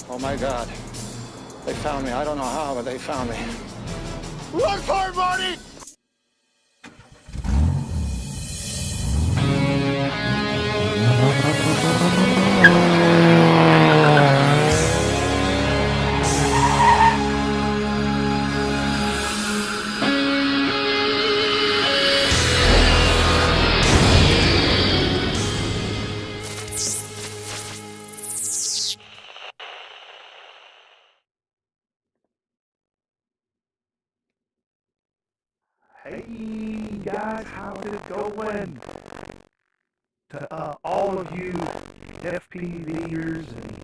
Oh my God. They found me. I don't know how, but they found me. Run for it, Marty! Hey guys, how's it going? To all of you FPVers and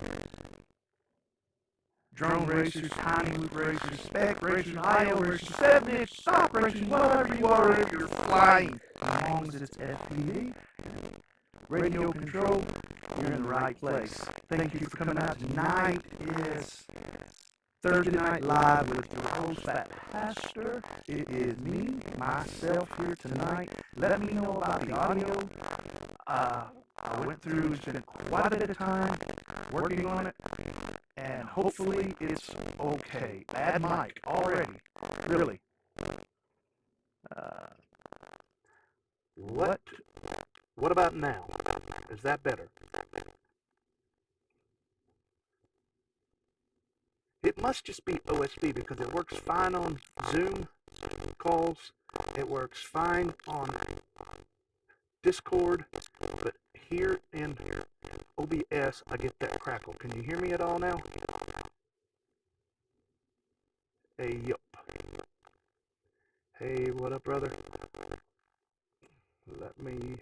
drone racers, tiny loop racers, spec racers, IO racers, 7-inch stop racers, whatever you are, if you're flying, as long as it's FPV, radio control, you're in the right place. Thank you for coming out. Tonight is Thursday Night Live with your host, PhatPastor. It is me, myself here tonight. Let me know about the audio. I went through, it's been quite a bit of time working on it, and hopefully it's okay. Bad mic already, really. What about now? Is that better? It must just be OSB because it works fine on Zoom calls. It works fine on Discord, but here in OBS, I get that crackle. Can you hear me at all now? Hey, yup. Hey, what up, brother? Let me...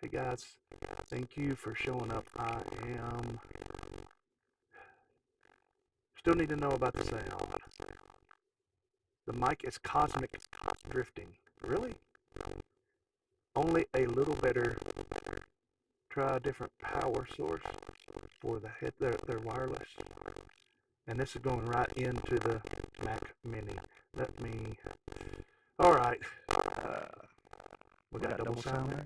Hey, guys. Thank you for showing up. I am... Still need to know about the sound. The mic is cosmic drifting. Really? Only a little better. Try a different power source for the head. They're wireless. And this is going right into the Mac Mini. Let me... Alright. We got double sound there.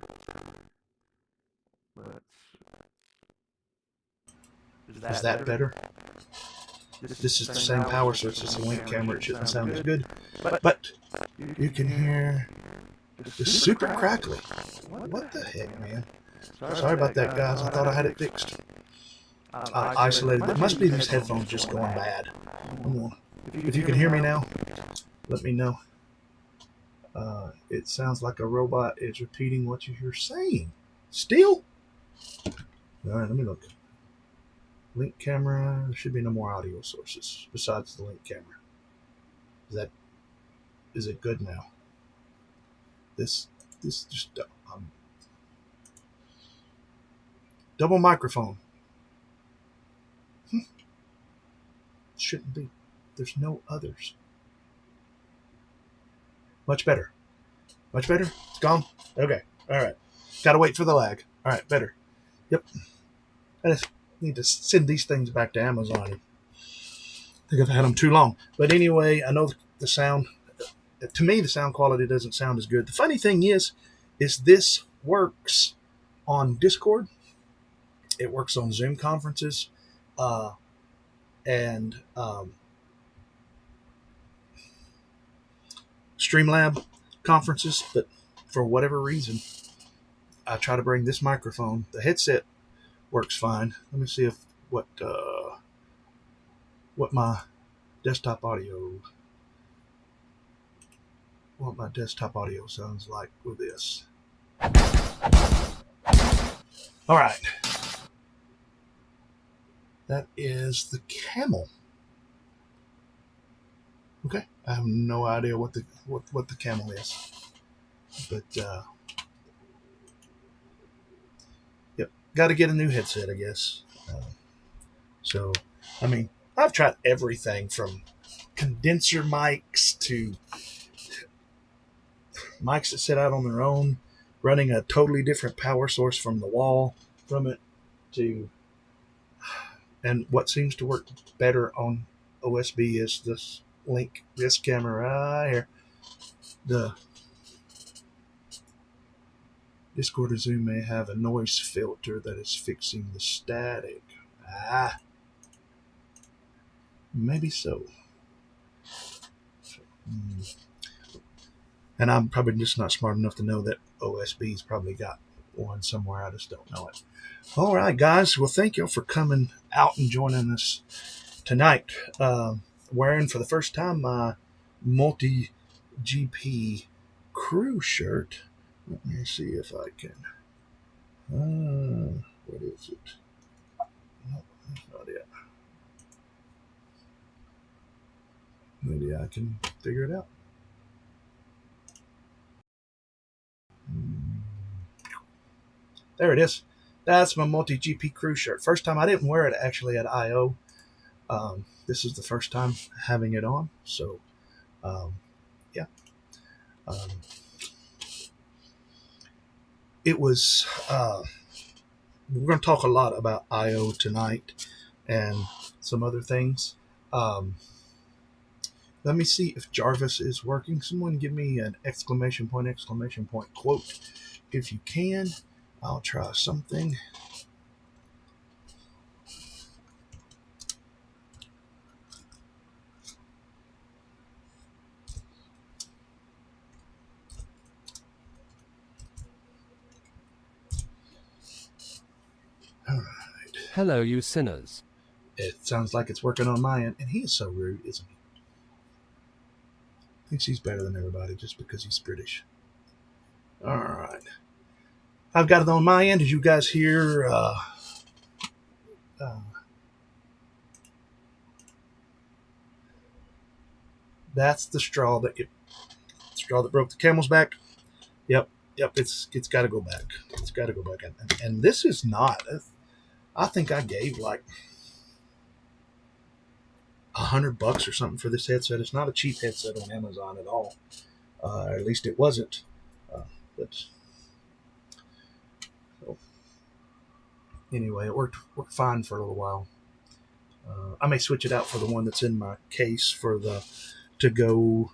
Is that better? This is the same power source as the link camera. It shouldn't sound as good. But you can hear it's super crackly. What the heck, man? Sorry about that, guys. I thought I had it fixed. I isolated. It must be these headphones just going bad. If you can hear me now, let me know. It sounds like a robot is repeating what you're saying. Still? Alright, let me look. Link camera. There should be no more audio sources besides the link camera. Is it good now? This just double microphone. Shouldn't be. There's no others. Much better. Much better? It's gone? Okay. Alright. Gotta wait for the lag. Alright, better. Yep. I just need to send these things back to Amazon. I think I've had them too long. But anyway, I know the sound, to me, the sound quality doesn't sound as good. The funny thing is this works on Discord. It works on Zoom conferences. And Streamlab conferences, but for whatever reason, I try to bring this microphone. The headset works fine. Let me see if what my desktop audio sounds like with this. All right, that is the Camel. Okay, I have no idea what the Camel is, but yep, got to get a new headset, I guess. So, I mean, I've tried everything from condenser mics to mics that sit out on their own, running a totally different power source from the wall from it to, and what seems to work better on OSB is this camera right here. Discord or Zoom may have a noise filter that is fixing the static. Maybe so. And I'm probably just not smart enough to know that OSB's probably got one somewhere. I just don't know it. All right, guys. Well, thank you for coming out and joining us tonight. Wearing for the first time my multi-GP crew shirt. Let me see if I can. What is it? No, that's not it. Maybe I can figure it out. There it is. That's my multi-GP crew shirt. First time I didn't wear it actually at I.O. This is the first time having it on. So, yeah. It was, we're going to talk a lot about I.O. tonight and some other things. Let me see if Jarvis is working. Someone give me an exclamation point quote. If you can, I'll try something. All right. Hello, you sinners. It sounds like it's working on my end. And he is so rude, isn't he? Thinks he's better than everybody just because he's British. All right. I've got it on my end. Did you guys hear? That's the straw that broke the camel's back. Yep. It's got to go back. It's got to go back. And this is not. I think I gave like $100 or something for this headset. It's not a cheap headset on Amazon at all. At least it wasn't. But so, anyway, it worked fine for a little while. I may switch it out for the one that's in my case for the to-go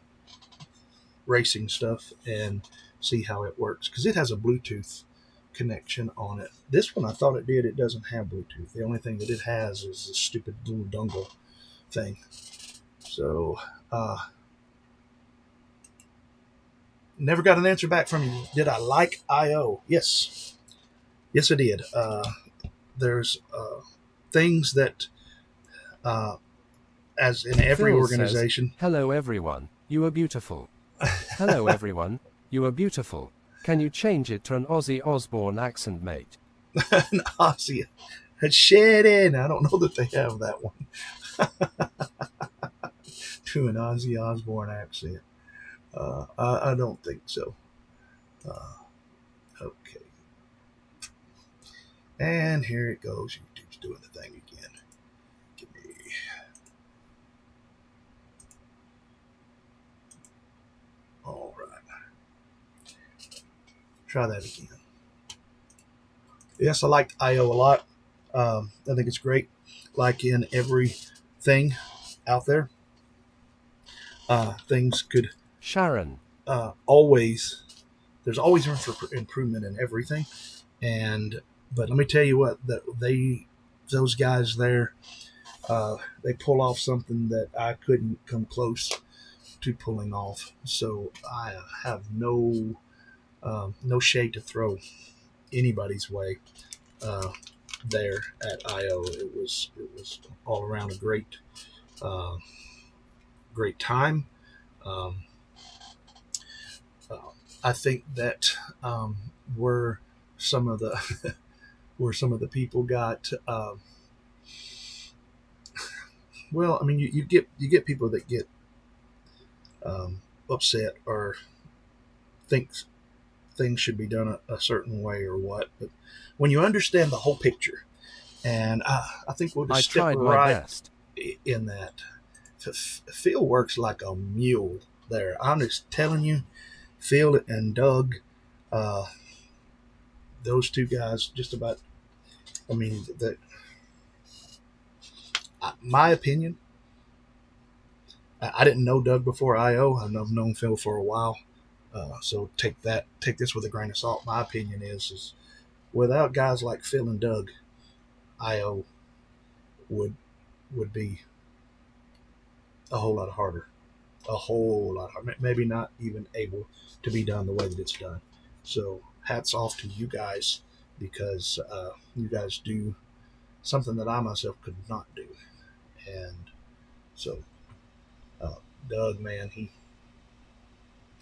racing stuff and see how it works, because it has a Bluetooth connection on it. This one I thought it did. It doesn't have Bluetooth. The only thing that it has is a stupid little dongle thing. So never got an answer back from you. Did I like I.O.? Yes I did. There's things that as in every Phil organization says, hello everyone, you are beautiful. Hello everyone, you are beautiful. Can you change it to an Ozzy Osbourne accent, mate? an Aussie shit in. I don't know that they have that one. To an Ozzy Osbourne accent. I don't think so. Okay. And here it goes. YouTube's doing the thing again. Give me. All right. Try that again. Yes, I liked I.O. a lot. I think it's great. Like in everything out there, things could Sharon. always. There's always room for improvement in everything, but let me tell you what, those guys there, they pull off something that I couldn't come close to pulling off. So I have no shade to throw anybody's way there at I.O. It was all around a great time. I think that where some of the people got well, I mean, you get people that get upset or think things should be done a certain way or what. But when you understand the whole picture, and I think we'll just step right in that. Phil works like a mule there. I'm just telling you, Phil and Doug, those two guys, just about. I mean, my opinion. I didn't know Doug before I.O. I've known Phil for a while. So take this with a grain of salt. My opinion is without guys like Phil and Doug, IO would be a whole lot harder, maybe not even able to be done the way that it's done. So hats off to you guys, because you guys do something that I myself could not do. And so Doug, man,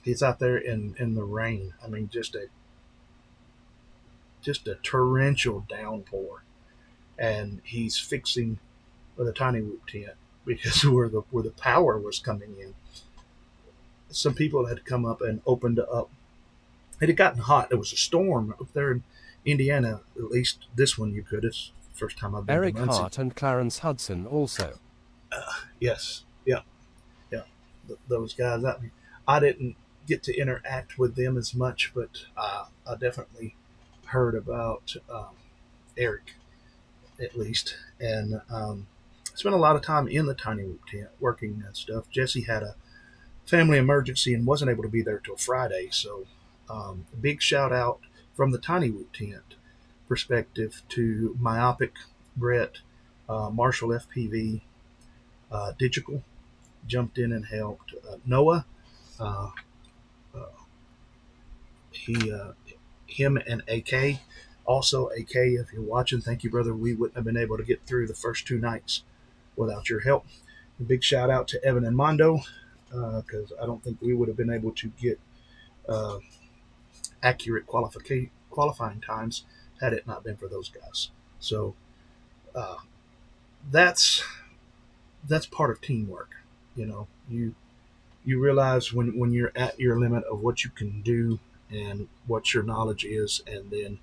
he's out there in the rain. I mean, just a torrential downpour, and he's fixing with a tiny whoop tent, because where the power was coming in, some people had come up and opened up. It had gotten hot. There was a storm up there in Indiana. At least this one you could. It's the first time I've been Eric to Muncie. Hart and Clarence Hudson also. Yes, yeah. Those guys. I didn't get to interact with them as much, but I definitely heard about Eric, at least, and spent a lot of time in the tiny whoop tent working that stuff. Jesse had a family emergency and wasn't able to be there till Friday, so a big shout out from the tiny whoop tent perspective to Myopic, Brett, Marshall FPV, Digital jumped in and helped. Noah, him and AK. Also, AK, if you're watching, thank you, brother. We wouldn't have been able to get through the first 2 nights without your help. A big shout out to Evan and Mondo, because I don't think we would have been able to get accurate qualifying times had it not been for those guys. So that's part of teamwork. You realize when you're at your limit of what you can do and what your knowledge is, and then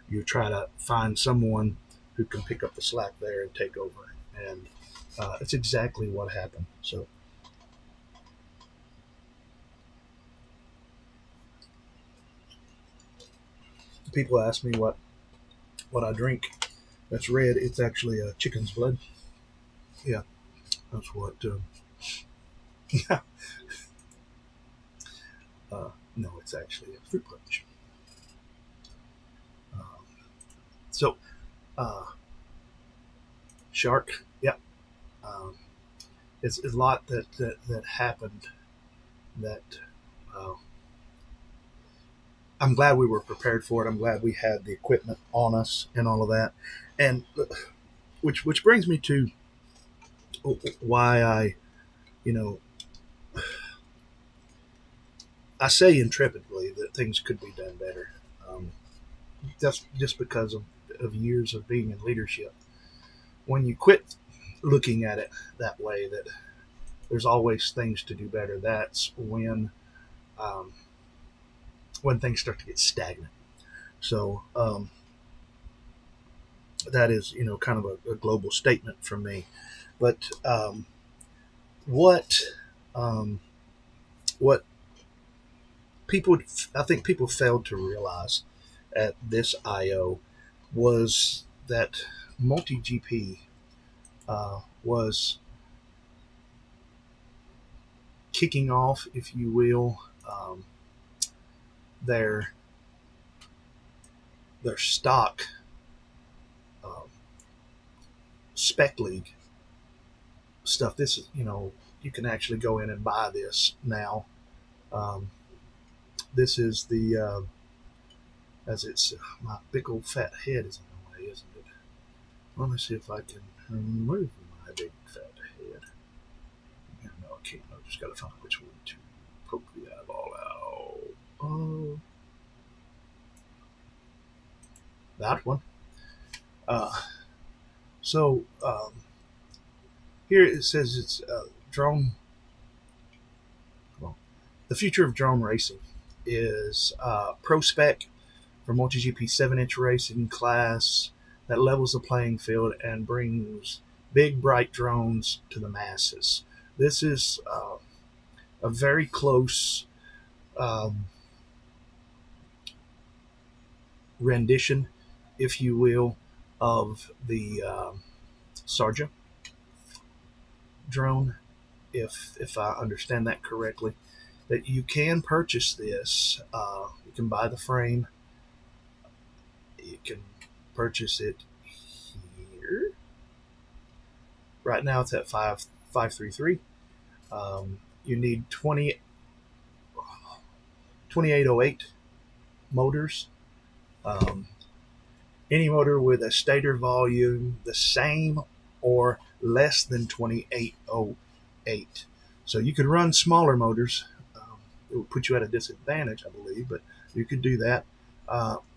you try to find someone who can pick up the slack there and take over. And it's exactly what happened. So people ask me what I drink. That's red. It's actually a chicken's blood. Yeah, that's what. Yeah. No, it's actually a fruit punch. So, shark. Yeah. It's a lot that happened that I'm glad we were prepared for it. I'm glad we had the equipment on us and all of that. And which brings me to why I say intrepidly that things could be done better. That's just because of years of being in leadership. When you quit looking at it that way, that there's always things to do better, that's when things start to get stagnant. So that is, kind of a global statement from me. But what I think people failed to realize at this IO was that multi-GP was kicking off, if you will, their stock spec league stuff. This is, you can actually go in and buy this now. This is the as it's my big old fat head is in the way, isn't it? Let me see if I can remove my big fat head. No, I can't. I just got to find which one to poke the eyeball out. Oh, that one. So here it says it's drone. Well, the future of drone racing is pro spec for MultiGP 7-inch racing class that levels the playing field and brings big, bright drones to the masses. This is a very close rendition, if you will, of the Sarja drone, if I understand that correctly. that you can purchase this. You can buy the frame. You can purchase it here. Right now it's at 533. You need 2808 motors. Any motor with a stator volume the same or less than 2808. So you could run smaller motors. It would put you at a disadvantage, I believe, but you could do that.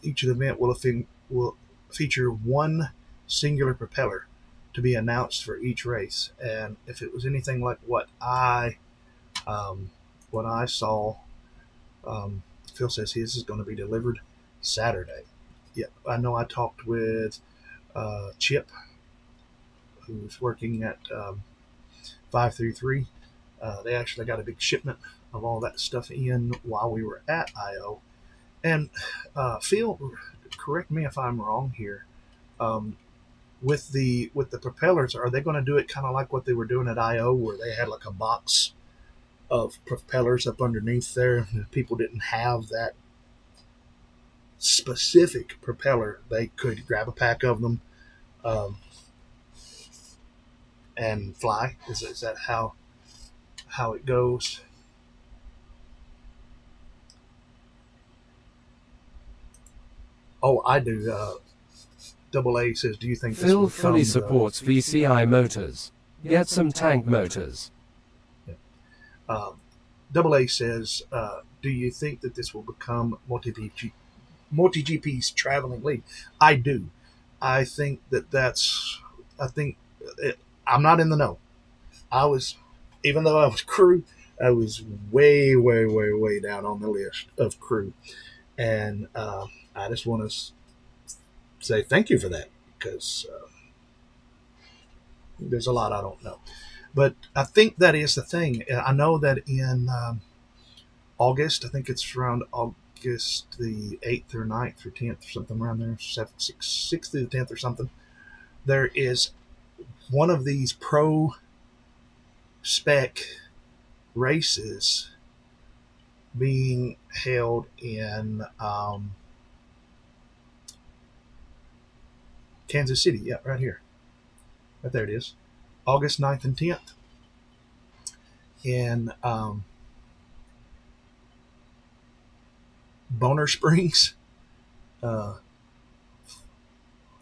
Each event will feature one singular propeller to be announced for each race. And if it was anything like what I saw, Phil says his is going to be delivered Saturday. Yeah, I know I talked with Chip, who's working at 533. They actually got a big shipment of all that stuff in while we were at I.O. And Phil, correct me if I'm wrong here. With the propellers, are they going to do it kind of like what they were doing at I.O., where they had like a box of propellers up underneath there? If people didn't have that specific propeller, they could grab a pack of them and fly. Is that how it goes? Oh, I do. Double A says, do you think this Phil will fully come, supports VCI motors. Get some tank motors. Double A says, do you think that this will become MotoGP's traveling league? I do. I think I'm not in the know. Even though I was crew, I was way, way, way, way down on the list of crew. And I just want to say thank you for that, because there's a lot I don't know. But I think that is the thing. I know that in August, I think it's around August the 8th or 9th or 10th or something around there, 6th through the 10th or something, there is one of these pro spec races being held in Kansas City. Yeah, right here. Right there it is. August 9th and 10th. In Boner Springs,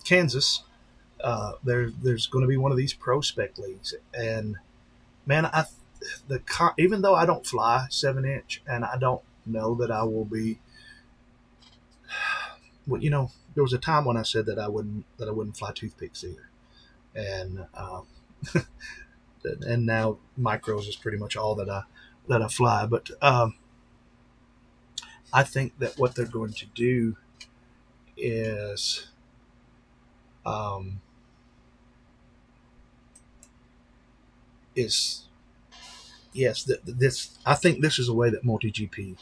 Kansas. There's going to be one of these pro spec leagues. And man, even though I don't fly 7-inch, and I don't know that I will be, well, there was a time when I said that I wouldn't fly toothpicks either, and and now micros is pretty much all that I fly. But I think that what they're going to do is yes, I think this is a way that MotoGP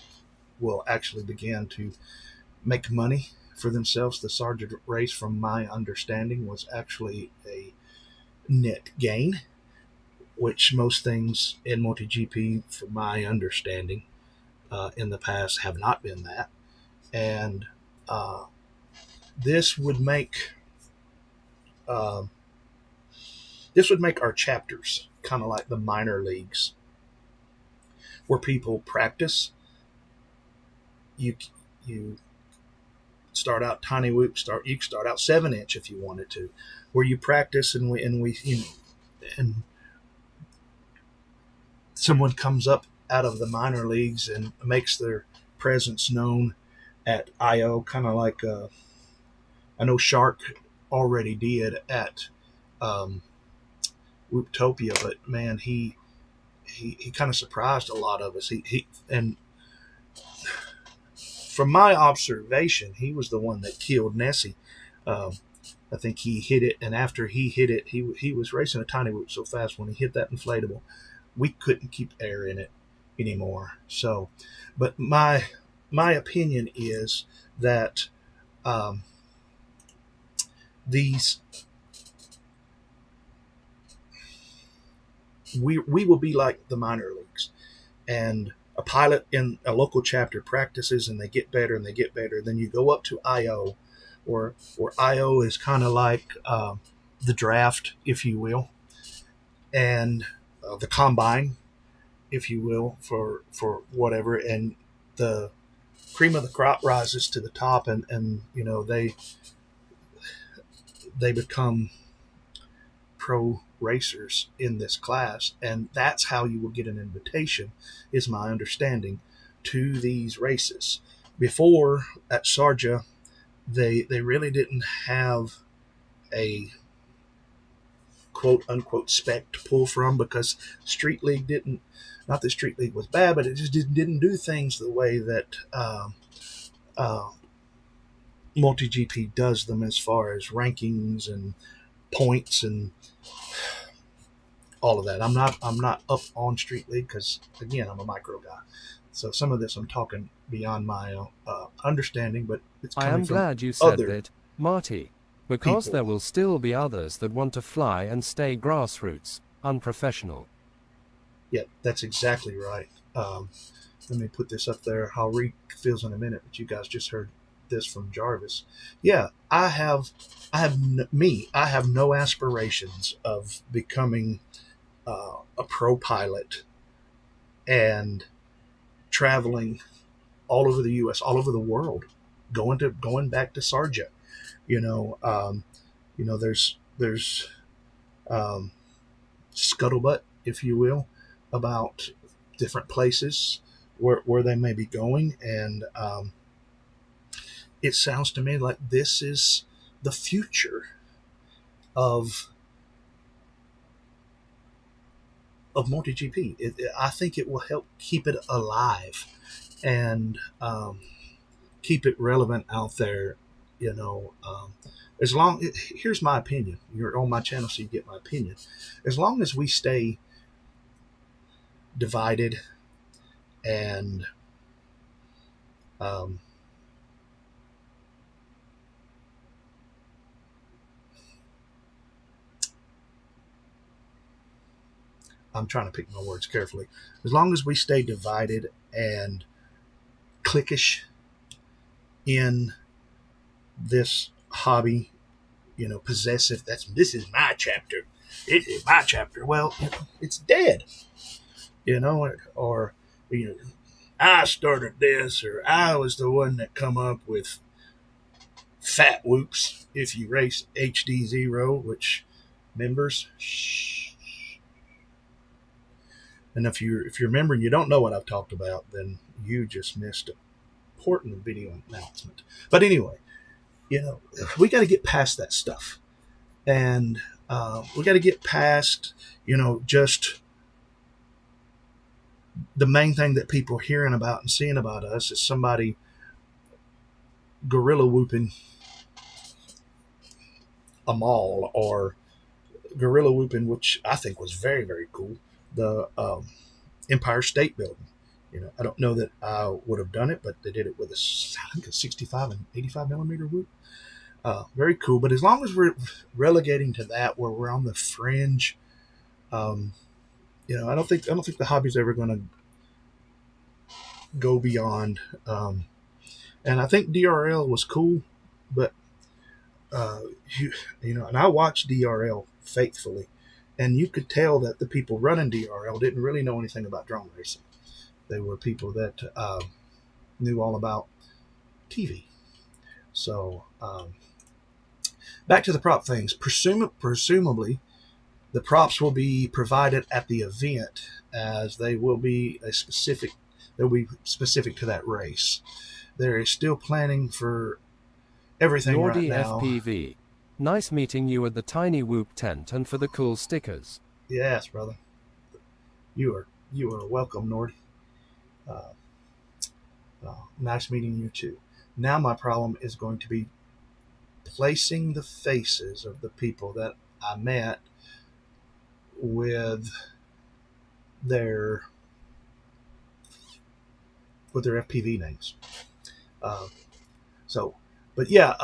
will actually begin to make money for themselves. The Sargent race, from my understanding, was actually a net gain, which most things in MotoGP, from my understanding, in the past have not been that. And this would make our chapters kind of like the minor leagues, where people practice. You start out tiny whoop. You can start out 7-inch if you wanted to, where you practice, and someone comes up out of the minor leagues and makes their presence known at I.O., kind of like I know Shark already did at Whooptopia, but man, he kind of surprised a lot of us. And from my observation, he was the one that killed Nessie. I think he hit it, and after he hit it, he was racing a tiny whoop so fast, when he hit that inflatable, we couldn't keep air in it anymore. So, but my opinion is that we will be like the minor leagues, and a pilot in a local chapter practices and they get better and they get better. Then you go up to IO, or IO is kind of like the draft, if you will, and the combine, if you will, for whatever, and the cream of the crop rises to the top, and you know they become pro racers in this class, and that's how you will get an invitation, is my understanding, to these races. Before at Sarja, they really didn't have a quote unquote spec to pull from, because Street League didn't, not that Street League was bad, but it just didn't do things the way that MultiGP does them, as far as rankings and points and all of that. I'm not up on Street League because, again, I'm a micro guy. So some of this I'm talking beyond my understanding, but it's coming I am from glad you said other that, Marty, because people. there will still be others that want to fly and stay grassroots, unprofessional. Yeah, that's exactly right. Let me put this up there. How Reek feels in a minute, but you guys just heard this from Jarvis. Yeah, I have no aspirations of becoming a pro pilot and traveling all over the U.S., all over the world, going back to Sarja. There's scuttlebutt, if you will, about different places where they may be going, and it sounds to me like this is the future of MultiGP. I think it will help keep it alive and keep it relevant out there. Here's my opinion. You're on my channel, so you get my opinion. As long as we stay divided and I'm trying to pick my words carefully. As long as we stay divided and cliquish in this hobby, possessive, this is my chapter. It is my chapter. Well, it's dead. Or I started this, or I was the one that come up with fat whoops if you race HDzero, which members, shh. And if you're a member and you don't know what I've talked about, then you just missed an important video announcement. But anyway, we got to get past that stuff, and we got to get past, just the main thing that people are hearing about and seeing about us is somebody gorilla whooping a mall, or gorilla whooping, which I think was very, very cool, the Empire State Building. I don't know that I would have done it, but they did it with a 65 and 85 millimeter whoop. Very cool. But as long as we're relegating to that, where we're on the fringe, I don't think the hobby's ever going to go beyond. And I think DRL was cool, but and I watched DRL faithfully, and you could tell that the people running DRL didn't really know anything about drone racing. They were people that knew all about TV. So back to the prop things. Presumably, the props will be provided at the event, as they will be specific to that race. There is still planning for everything Nordy right now. FPV. Nice meeting you at the Tiny Whoop tent and for the cool stickers. Yes, brother. You are welcome, Nordy. Nice meeting you too. Now my problem is going to be placing the faces of the people that I met with their FPV names. But yeah,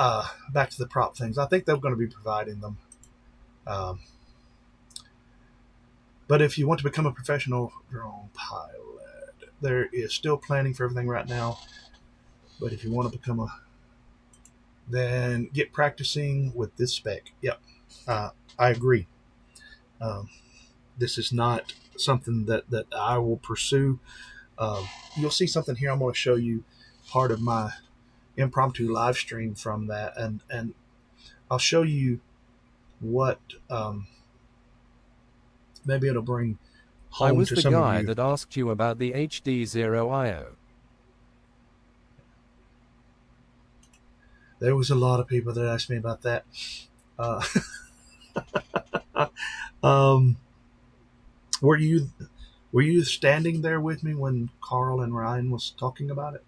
back to the prop things. I think they're going to be providing them. But if you want to become a professional drone pilot, there is still planning for everything right now. But if you want to become then get practicing with this spec. Yep, I agree. Um, this is not something that I will pursue. You'll see something here. I'm going to show you part of my impromptu live stream from that, and I'll show you what maybe it'll bring home I was to the some of guy you. that asked you about the HDzero IO. There was a lot of people that asked me about that. Uh, were you standing there with me when Carl and Ryan was talking about it?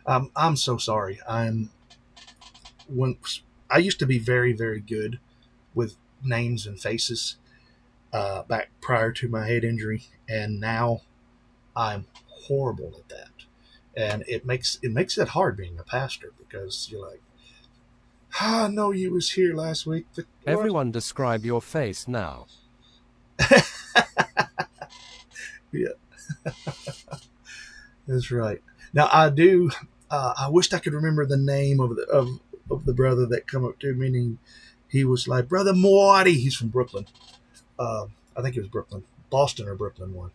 I'm so sorry. When I used to be very, very good with names and faces back prior to my head injury, and now I'm horrible at that. And it makes it hard being a pastor, because you're like, I know you was here last week, but what? Everyone describe your face now. Yeah, that's right. Now I do. I wished I could remember the name of the brother that come up to me, and he was like, Brother Morty. He's from Brooklyn. I think it was Brooklyn, Boston or Brooklyn one.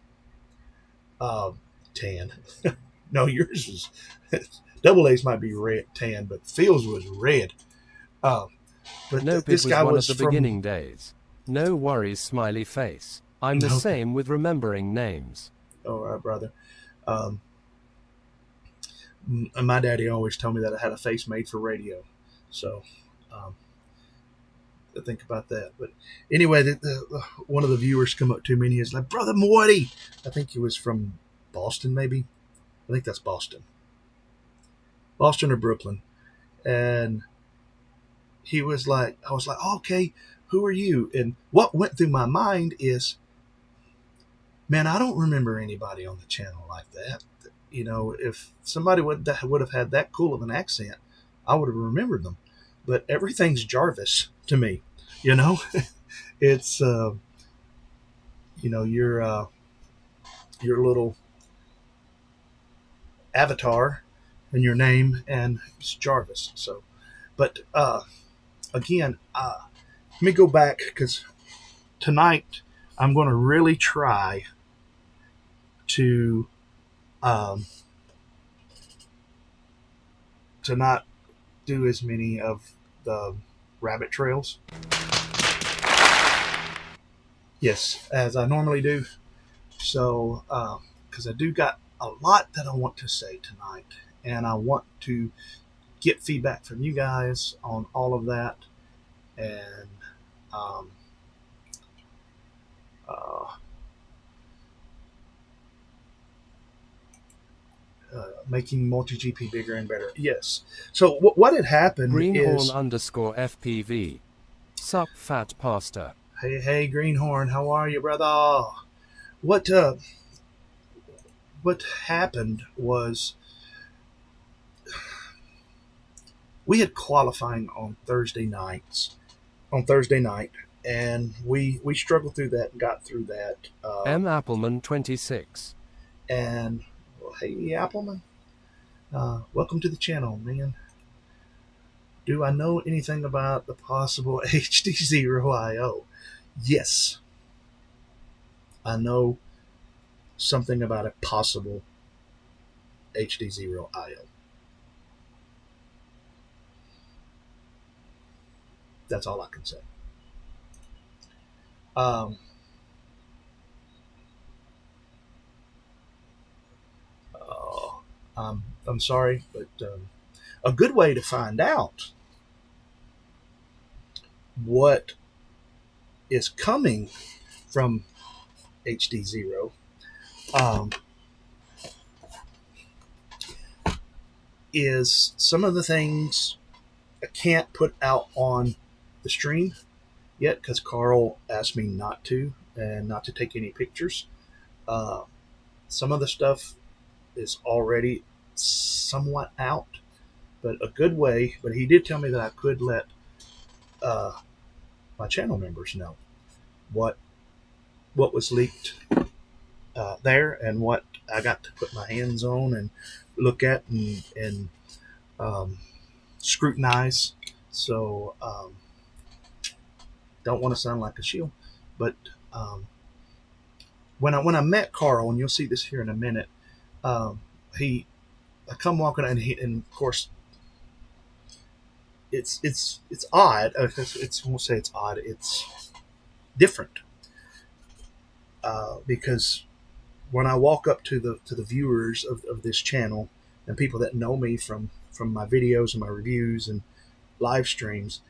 Tan. No, yours was double A's might be red, tan, but Phil's was red. But Nope, this it was guy one was of the from. beginning days. No worries, smiley face. I'm the Okay. same with remembering names. All right, brother. And my daddy always told me that I had a face made for radio. So think about that. But anyway, one of the viewers come up to me and he was like, Brother Morty. I think he was from Boston, maybe. I think that's Boston. Boston or Brooklyn. And he was like, I was like, oh, okay, who are you? And what went through my mind is, man, I don't remember anybody on the channel like that. You know, if somebody would have had that cool of an accent, I would have remembered them. But everything's Jarvis to me. You know, it's you know, your little avatar and your name, and it's Jarvis. So, but again, let me go back, because tonight I'm going to really try to not do as many of the rabbit trails, yes, as I normally do. So, because I do got a lot that I want to say tonight, and I want to get feedback from you guys on all of that, and making multi-GP bigger and better. Yes. So what had happened is... Greenhorn_FPV. Sup, PhatPastor. Hey, Greenhorn, how are you, brother? What happened was, we had qualifying on Thursday night, and we struggled through that and got through that. M. Appleman 26. And well, hey, Appleman, welcome to the channel, man. Do I know anything about the possible HDzero IO? Yes, I know something about a possible HDzero IO. That's all I can say. I'm sorry, but a good way to find out what is coming from HDzero is some of the things I can't put out on the stream yet, because Carl asked me not to, and not to take any pictures. Some of the stuff is already somewhat out, but a good way. But he did tell me that I could let my channel members know what what was leaked there, and what I got to put my hands on and look at and scrutinize. So don't want to sound like a shield, but when I met Carl, and you'll see this here in a minute, I come walking, and of course it's odd. It's I won't say it's odd. It's different because when I walk up to the viewers of this channel and people that know me from my videos and my reviews and live streams,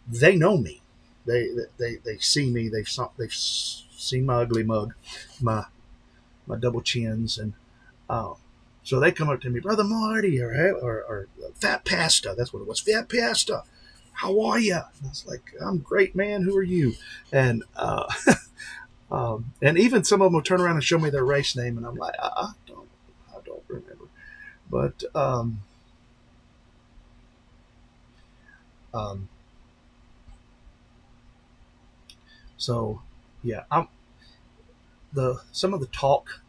they know me. They see me. They've seen my ugly mug, my double chins, and so they come up to me, Brother Marty, or PhatPastor. That's what it was, PhatPastor. How are you? And I was like, I'm great, man. Who are you? And and even some of them will turn around and show me their race name, and I'm like, I don't remember. But so yeah, some of the talk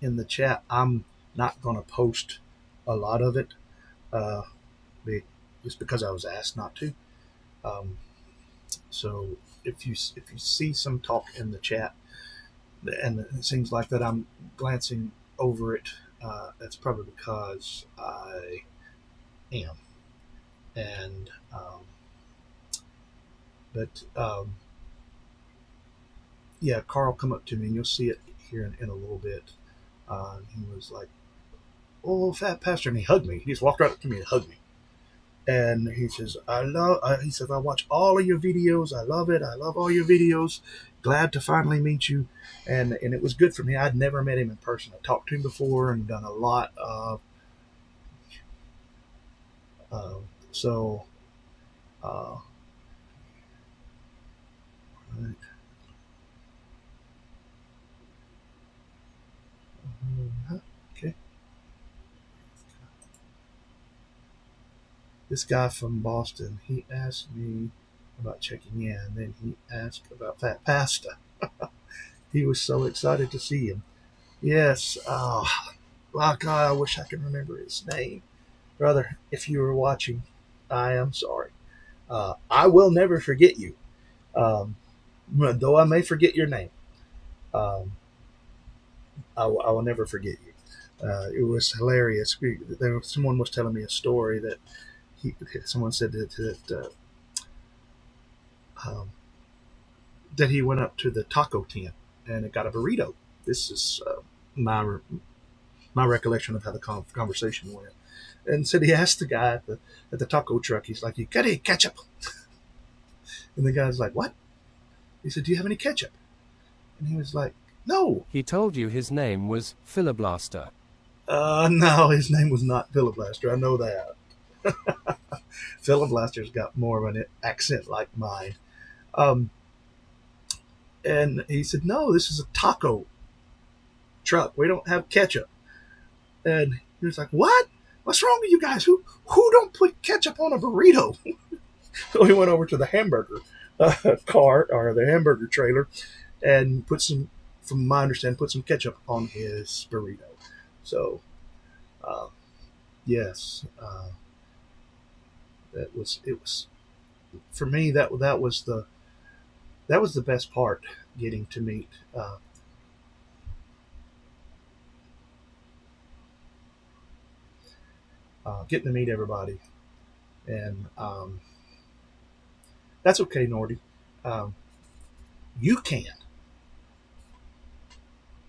in the chat, I'm not going to post a lot of it, just because I was asked not to. So if you see some talk in the chat, and it seems like that I'm glancing over it, that's probably because I am. And yeah, Carl come up to me, and you'll see it here in a little bit. He was like, "Oh, PhatPastor," and he hugged me. He just walked right up to me and hugged me. And he says, he says, I watch all of your videos. I love it. I love all your videos. Glad to finally meet you. And it was good for me. I'd never met him in person. I talked to him before and done a lot of, so, right. Okay. This guy from Boston, he asked me about checking in, and then he asked about PhatPastor. He was so excited to see him. Yes. Oh, God, I wish I could remember his name. Brother, if you were watching, I am sorry. I will never forget you. Though I may forget your name, I will never forget you. It was hilarious. Someone was telling me a story that someone said that he went up to the taco tent and got a burrito. This is my recollection of how the conversation went. And said he asked the guy at the taco truck, he's like, "You got any ketchup?" And the guy's like, "What?" He said, "Do you have any ketchup?" And he was like, "No." He told you his name was Philiblaster. No, his name was not Philiblaster. I know that. Philiblaster's got more of an accent like mine. And he said, "No, this is a taco truck. We don't have ketchup." And he was like, "What? What's wrong with you guys? Who don't put ketchup on a burrito?" So he went over to the hamburger cart, or the hamburger trailer, and put some, from my understanding, put some ketchup on his burrito. So, yes, it was for me. That was the best part, getting to meet. Getting to meet everybody, and that's okay, Nordy. You can,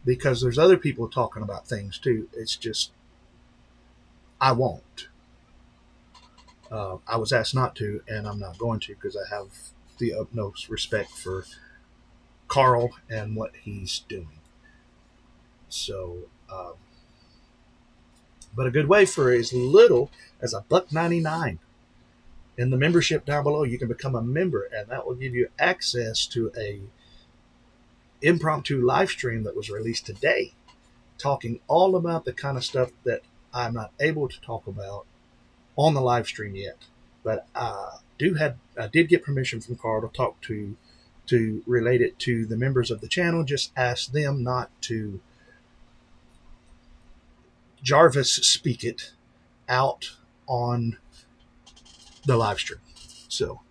because there's other people talking about things too. It's just I won't. I was asked not to, and I'm not going to, because I have the utmost respect for Carl and what he's doing. So, but a good way for as little as $1.99. In the membership down below, you can become a member, and that will give you access to a impromptu live stream that was released today, talking all about the kind of stuff that I'm not able to talk about on the live stream yet. But I did get permission from Carl to talk to to relate it to the members of the channel, just ask them not to Jarvis speak it out on the live stream. So,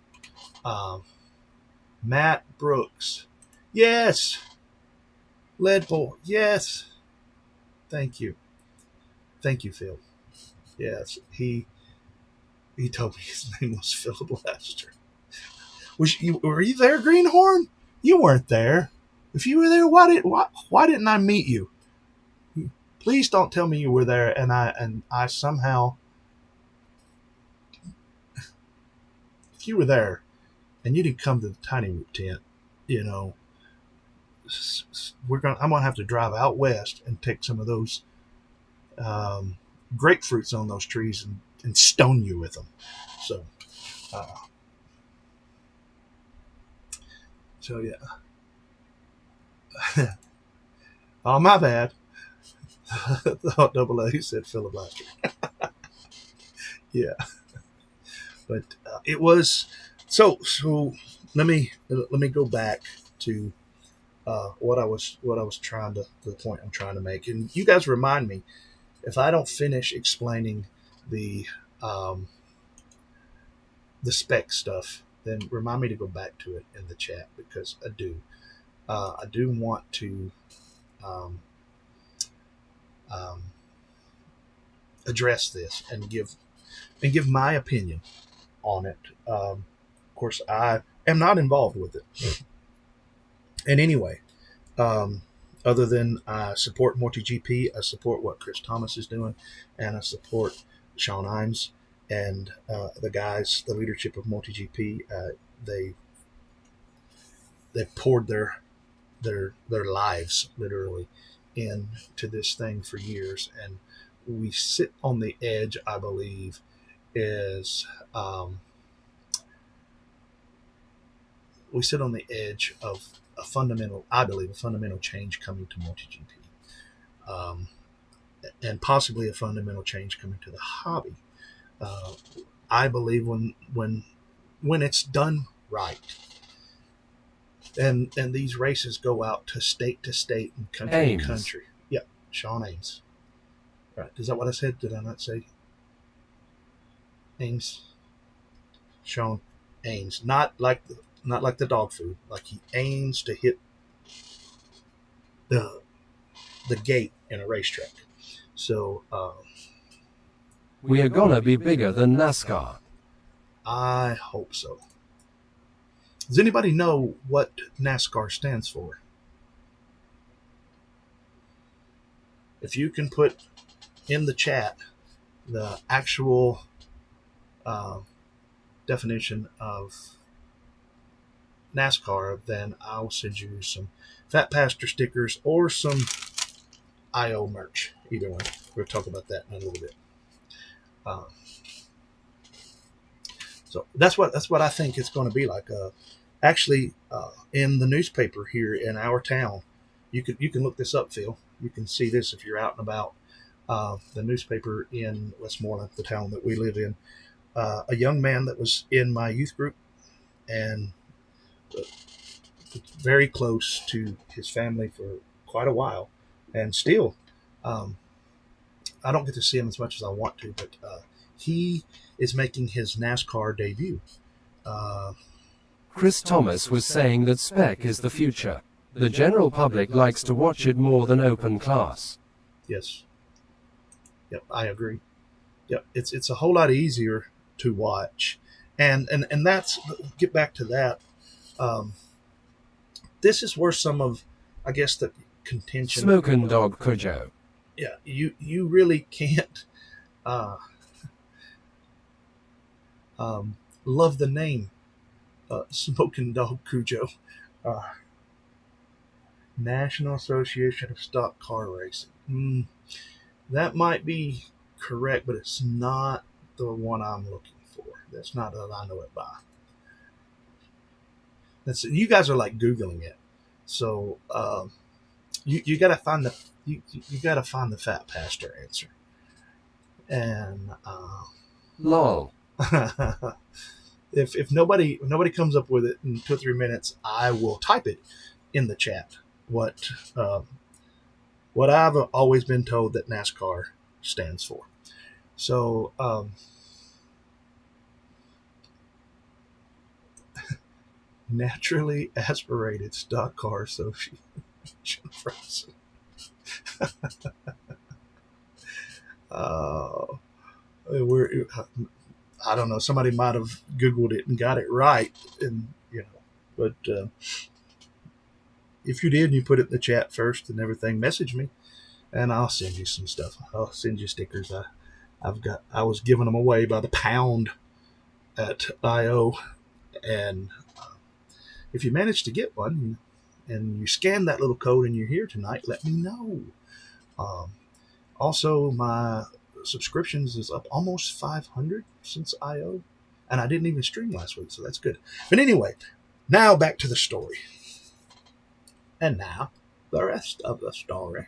Matt Brooks, yes. Leadbull, yes. Thank you, Phil. Yes, he told me his name was Filibuster. Were you there, Greenhorn? You weren't there. If you were there, why didn't I meet you? Please don't tell me you were there and I somehow, if you were there and you didn't come to the Tiny Root tent, you know, I'm gonna have to drive out west and take some of those grapefruits on those trees and stone you with them. So yeah. Oh, my bad. Double A said filibuster. Yeah, but it was so. Let me go back to what I was trying to the point I'm trying to make, and you guys remind me if I don't finish explaining the spec stuff, then remind me to go back to it in the chat, because I do want to address this and give my opinion on it. Of course, I am not involved with it in any way, other than I support MultiGP, I support what Chris Thomas is doing, and I support Sean Imes and the guys, the leadership of MultiGP. They poured their lives literally into this thing for years, and we sit on the edge, I believe, we sit on the edge of a fundamental change coming to MultiGP, and possibly a fundamental change coming to the hobby. I believe when it's done right, and these races go out to state and country to country. Yeah, Sean Ames. Right. Is that what I said? Did I not say Ames? Sean Ames. Not like the dog food. Like he aims to hit the gate in a racetrack. So we are gonna be bigger than NASCAR. I hope so. Does anybody know what NASCAR stands for? If you can put in the chat the actual definition of NASCAR, then I'll send you some PhatPastor stickers or some IO merch. Either one. We'll talk about that in a little bit. So that's what I think it's going to be like. Actually, in the newspaper here in our town, you can look this up, Phil. You can see this if you're out and about. The newspaper in Westmoreland, the town that we live in, a young man that was in my youth group and very close to his family for quite a while, and still, I don't get to see him as much as I want to, but he is making his NASCAR debut. Chris Thomas was saying that spec is the future. The general public likes to watch it more than open class. Yes. Yep, I agree. Yep, it's a whole lot easier to watch, and that's, get back to that. This is where some of, I guess, the contention. Smokin' Dog Cujo. Yeah, you really can't love the name Smokin' Dog Cujo. National Association of Stock Car Racing. That might be correct, but it's not the one I'm looking for. That's not what I know it by. You guys are like Googling it, so you got to find the you got to find the PhatPastor answer. And lol. if nobody comes up with it in 2 or 3 minutes, I will type it in the chat. What I've always been told that NASCAR stands for. So Naturally Aspirated Stock Car Association. I don't know. Somebody might have Googled it and got it right, and but if you did, and you put it in the chat first and everything, message me, and I'll send you some stuff. I'll send you stickers. I was giving them away by the pound at IO, and if you manage to get one and you scan that little code and you're here tonight, let me know. Also, my subscriptions is up almost 500 since IO, and I didn't even stream last week, so that's good. But anyway, now back to the story. And now the rest of the story.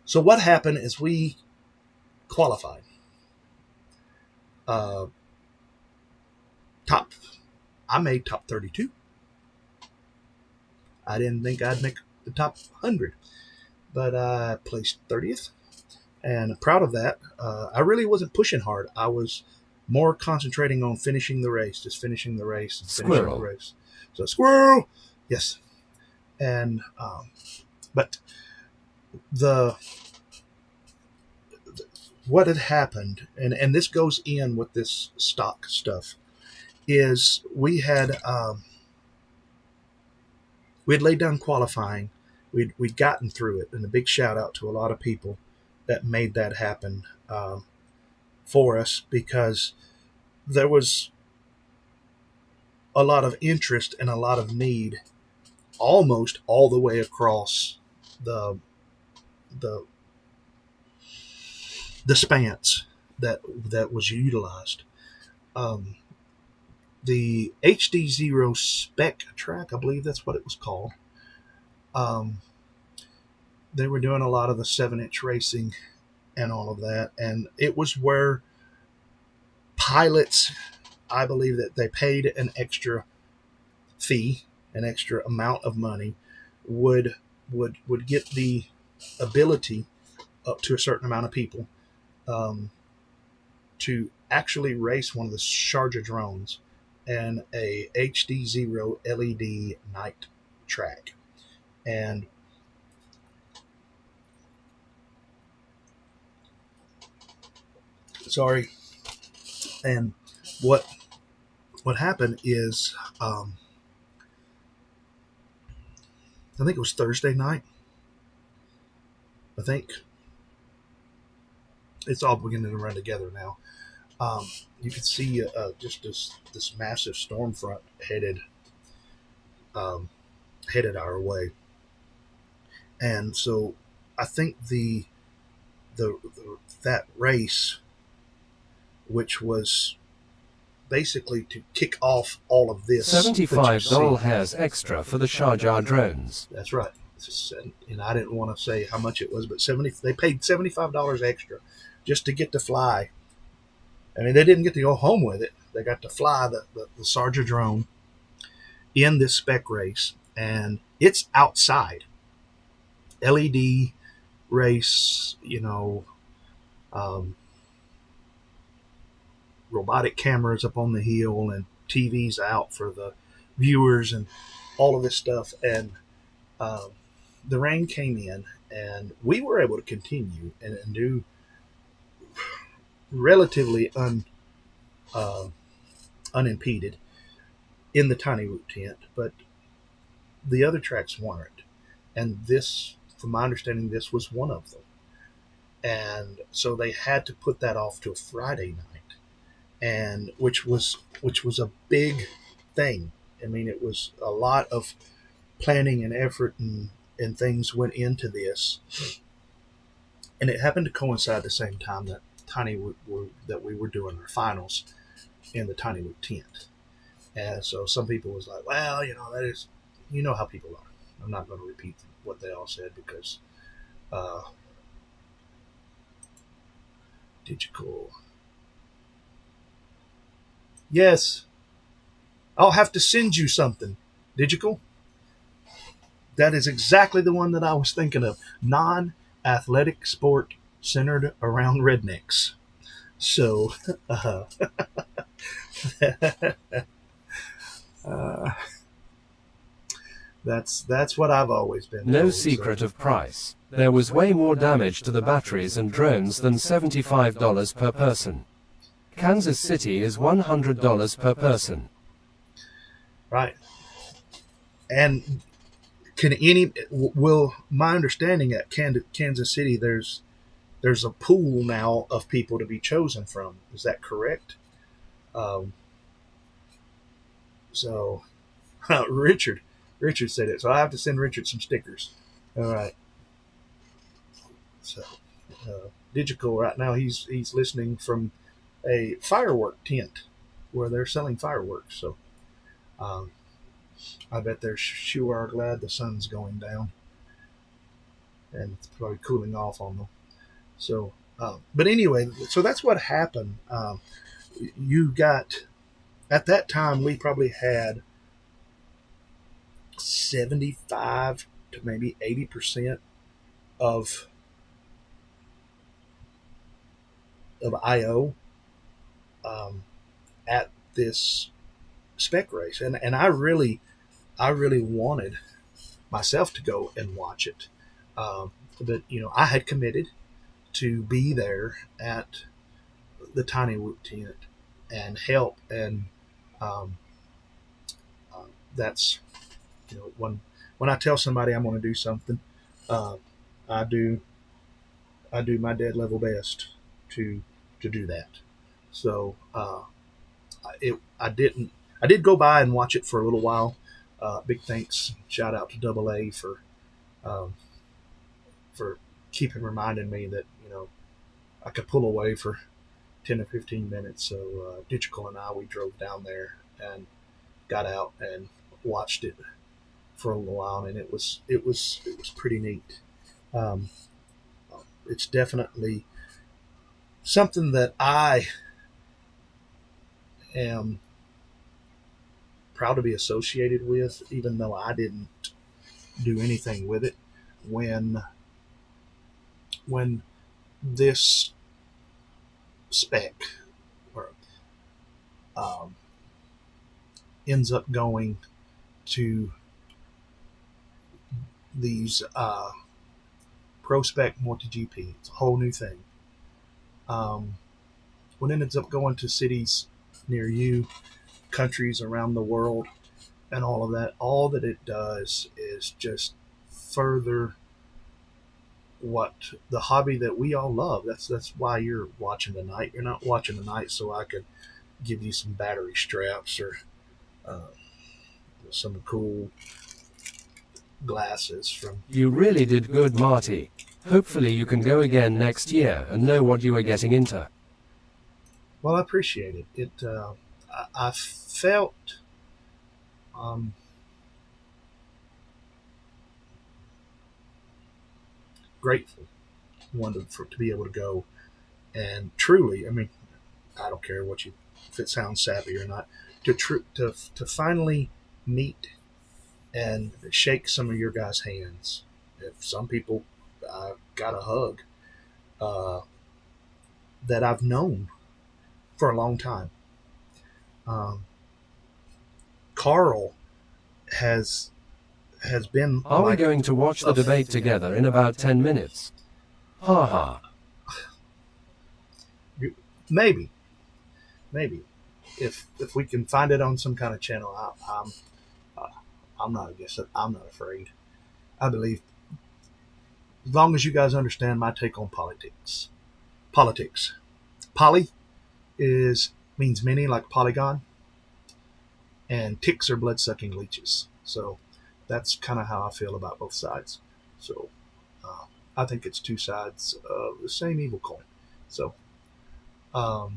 So what happened is we qualified. I made top 32. I didn't think I'd make the top 100, but I placed 30th, and proud of that. I really wasn't pushing hard. I was more concentrating on finishing the race, just finishing the race. Squirrel. The race. So squirrel, yes. And but what had happened, and this goes in with this stock stuff, is we had laid down qualifying. We'd gotten through it, and a big shout out to a lot of people that made that happen for us, because there was a lot of interest and a lot of need almost all the way across the spans that was utilized. The HDzero spec track, I believe that's what it was called. They were doing a lot of the 7-inch racing and all of that, and it was where pilots, I believe that they paid an extra fee, an extra amount of money, would get the ability up to a certain amount of people to actually race one of the Sharjah drones and a HDzero LED night track. And and what happened is I think it was Thursday night. I think it's all beginning to run together now. You could see just this massive storm front headed our way, and so I think that race, which was basically to kick off all of this, $75 extra for the Sharjah drones. That's right. And I didn't want to say how much it was, but they paid $75 extra just to get to fly. I mean, they didn't get to go home with it. They got to fly the Sharjah drone in this spec race, and it's outside. LED race, robotic cameras up on the hill and TVs out for the viewers and all of this stuff. And the rain came in, and we were able to continue and do relatively unimpeded in the tiny root tent, but the other tracks weren't. And this, from my understanding, this was one of them. And so they had to put that off to a Friday night, and which was a big thing. I mean, it was a lot of planning and effort and things went into this. And it happened to coincide the same time that that we were doing our finals in the tiny root tent. And so some people was like, well, that is, how people are. I'm not going to repeat what they all said, because digital Yes. I'll have to send you something. Digital? That is exactly the one that I was thinking of. Non-athletic sport centered around rednecks. So, uh, that's what I've always been No told. secret of price. There was way more damage to the batteries and drones than $75 per person. Kansas City is $100 per person. Right. And will my understanding at Kansas City, there's a pool now of people to be chosen from. Is that correct? So Richard said it. So I have to send Richard some stickers. All right. So Digital right now, he's listening from a firework tent where they're selling fireworks. So I bet they're sure glad the sun's going down, and it's probably cooling off on them. So, but anyway, so that's what happened. You got, at that time, we probably had 75 to maybe 80% of IO at this spec race, and I really wanted myself to go and watch it, but I had committed to be there at the Tiny Whoop tent and help, and that's when I tell somebody I'm going to do something, I do my dead level best to do that. So I did go by and watch it for a little while. Big thanks, shout out to Double A for keeping reminding me that I could pull away for 10 or 15 minutes. So Digital and we drove down there and got out and watched it for a little while, and it was pretty neat. It's definitely something that I am proud to be associated with, even though I didn't do anything with it. When this spec ends up going to these Pro Spec MultiGP, it's a whole new thing. When it ends up going to cities near you, countries around the world, and all of that, all that it does is just further what the hobby that we all love. That's why you're watching tonight. You're not watching tonight so I could give you some battery straps or some cool glasses from. You really did good, Marty. Hopefully you can go again next year and know what you are getting into. Well, I appreciate it. I felt grateful, to be able to go, and truly, I mean, I don't care if it sounds sappy or not, to finally meet and shake some of your guys' hands. If some people got a hug that I've known for a long time. Carl has been. Are we going to watch the debate together in about 10 minutes? Ha ha. Maybe, if we can find it on some kind of channel, I'm not against it. I'm not afraid. I believe, as long as you guys understand my take on politics. Poly means many, like polygon, and ticks are blood-sucking leeches. So that's kind of how I feel about both sides. So I think it's two sides of the same evil coin. So, but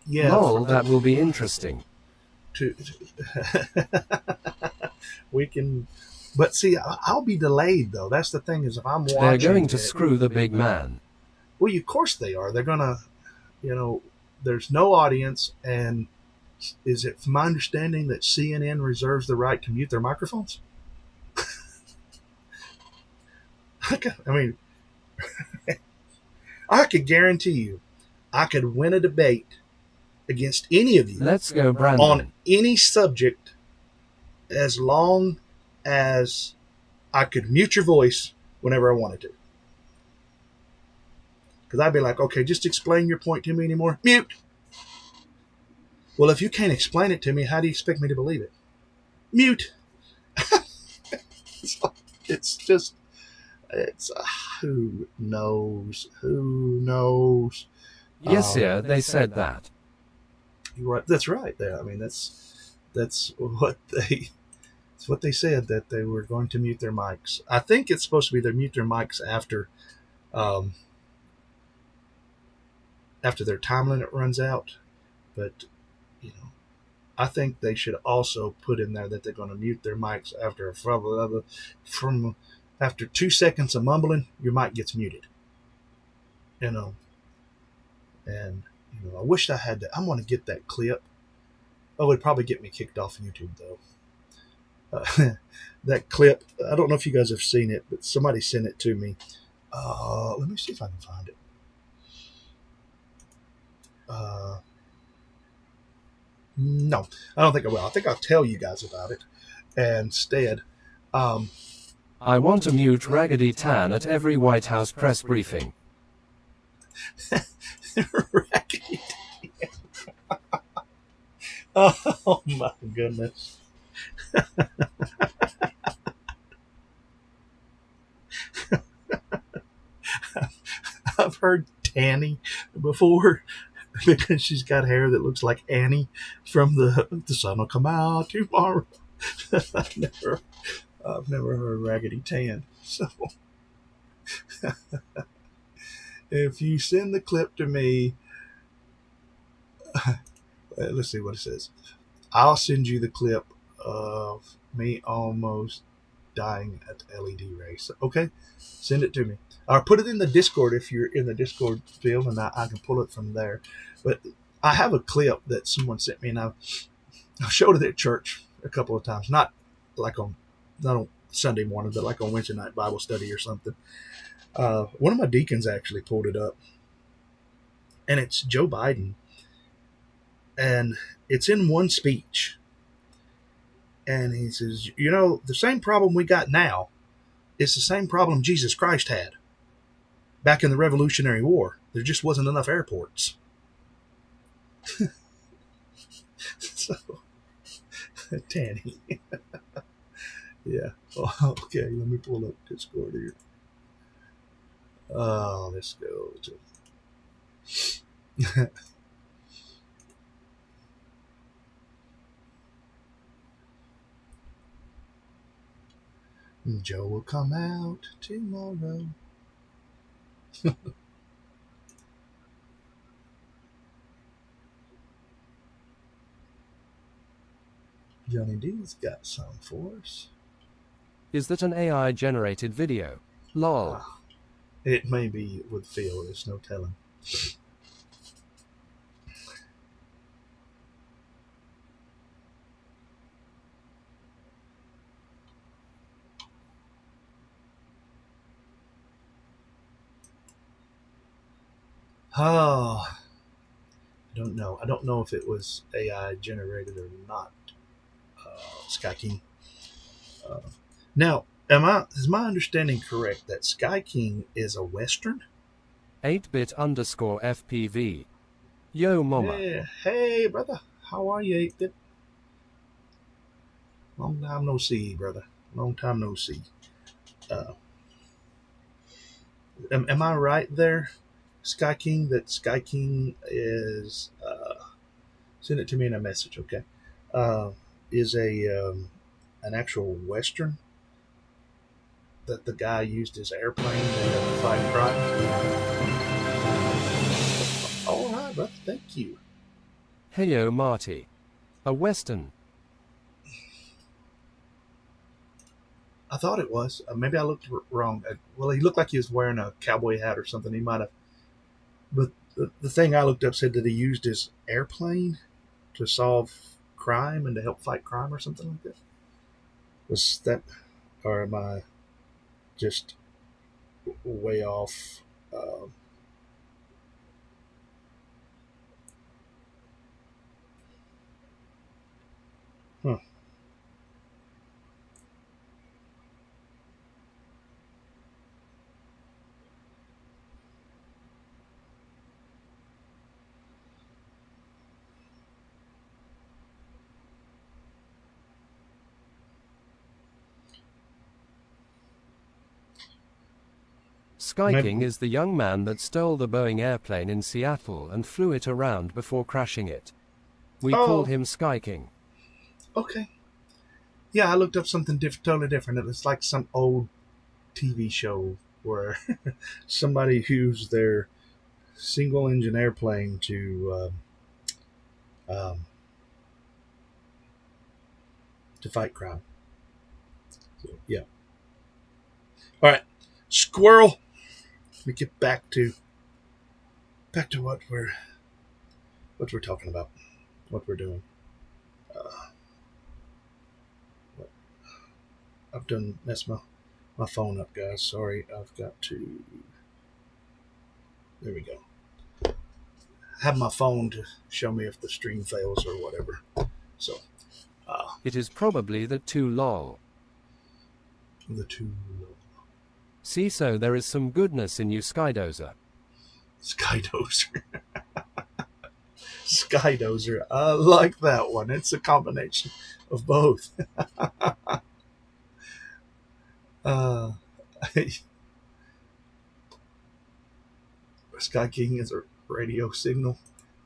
yeah, lol, that will be interesting. We can, but see, I'll be delayed though. That's the thing, is if I'm watching, they're going to screw the big man. Well, of course they are. They're gonna. there's no audience, and is it from my understanding that CNN reserves the right to mute their microphones? I mean, I could guarantee you, I could win a debate against any of you Let's go, on Brandon. any subject as long as I could mute your voice whenever I wanted to. Because I'd be like, okay, just explain your point to me anymore. Mute. Well, if you can't explain it to me, how do you expect me to believe it? Mute. It's just, who knows? Who knows? Yes, sir, they said that. You're right. That's right. I mean, that's what they said, that they were going to mute their mics. I think it's supposed to be they mute their mics after their time limit runs out. But I think they should also put in there that they're going to mute their mics after 2 seconds of mumbling, your mic gets muted. And I wished I had that. I'm going to get that clip. Oh, it would probably get me kicked off YouTube though. That clip, I don't know if you guys have seen it, but somebody sent it to me. Let me see if I can find it. No, I don't think I will. I think I'll tell you guys about it instead. I want to mute Raggedy Tan at every White House press briefing. Raggedy Tan. Oh my goodness. I've heard Tanny before because she's got hair that looks like Annie from the sun will come out tomorrow. I've never heard Raggedy Tan. So if you send the clip to me, let's see what it says. I'll send you the clip of me almost dying at the LED race. Okay, send it to me. Or put it in the Discord if you're in the Discord field, and I can pull it from there. But I have a clip that someone sent me, and I've showed it at church a couple of times. Not on Sunday morning, but like on Wednesday night Bible study or something. One of my deacons actually pulled it up, and it's Joe Biden, and it's in one speech. And he says, the same problem we got now is the same problem Jesus Christ had back in the Revolutionary War. There just wasn't enough airports. So, Tanny. Yeah. Oh, okay, let me pull up Discord here. Let's go to... Joe will come out tomorrow. Johnny D's got some for us. Is that an AI generated video? Lol. It may be with Phil, there's no telling. Oh, I don't know. I don't know if it was AI generated or not, Sky King. Now, is my understanding correct that Sky King is a Western? 8bit_FPV. Yo, mama. Yeah. Hey, brother. How are you, 8-bit? Long time no see, brother. Long time no see. Am I right there, Sky King, that Sky King is... send it to me in a message, okay? Is an actual Western that the guy used his airplane to fight crime. All right, brother. Thank you. Heyo, Marty. A Western. I thought it was. Maybe I looked wrong. Well, he looked like he was wearing a cowboy hat or something. He might have. But the thing I looked up said that he used his airplane to solve crime and to help fight crime or something like that. Was that, or am I just way off? Huh. Sky Maybe- King is the young man that stole the Boeing airplane in Seattle and flew it around before crashing it. We Oh. called him Sky King. Okay. Yeah, I looked up something totally different. It was like some old TV show where somebody used their single-engine airplane to fight crime. So, yeah. All right, squirrel. Let me get back to what we're talking about, what we're doing. I've done messed my phone up, guys. Sorry, I've got to. There we go. Have my phone to show me if the stream fails or whatever. So, It is probably the too lol. the two See, so there is some goodness in you, Skydozer. Skydozer. Skydozer. I like that one. It's a combination of both. Sky King is a radio signal.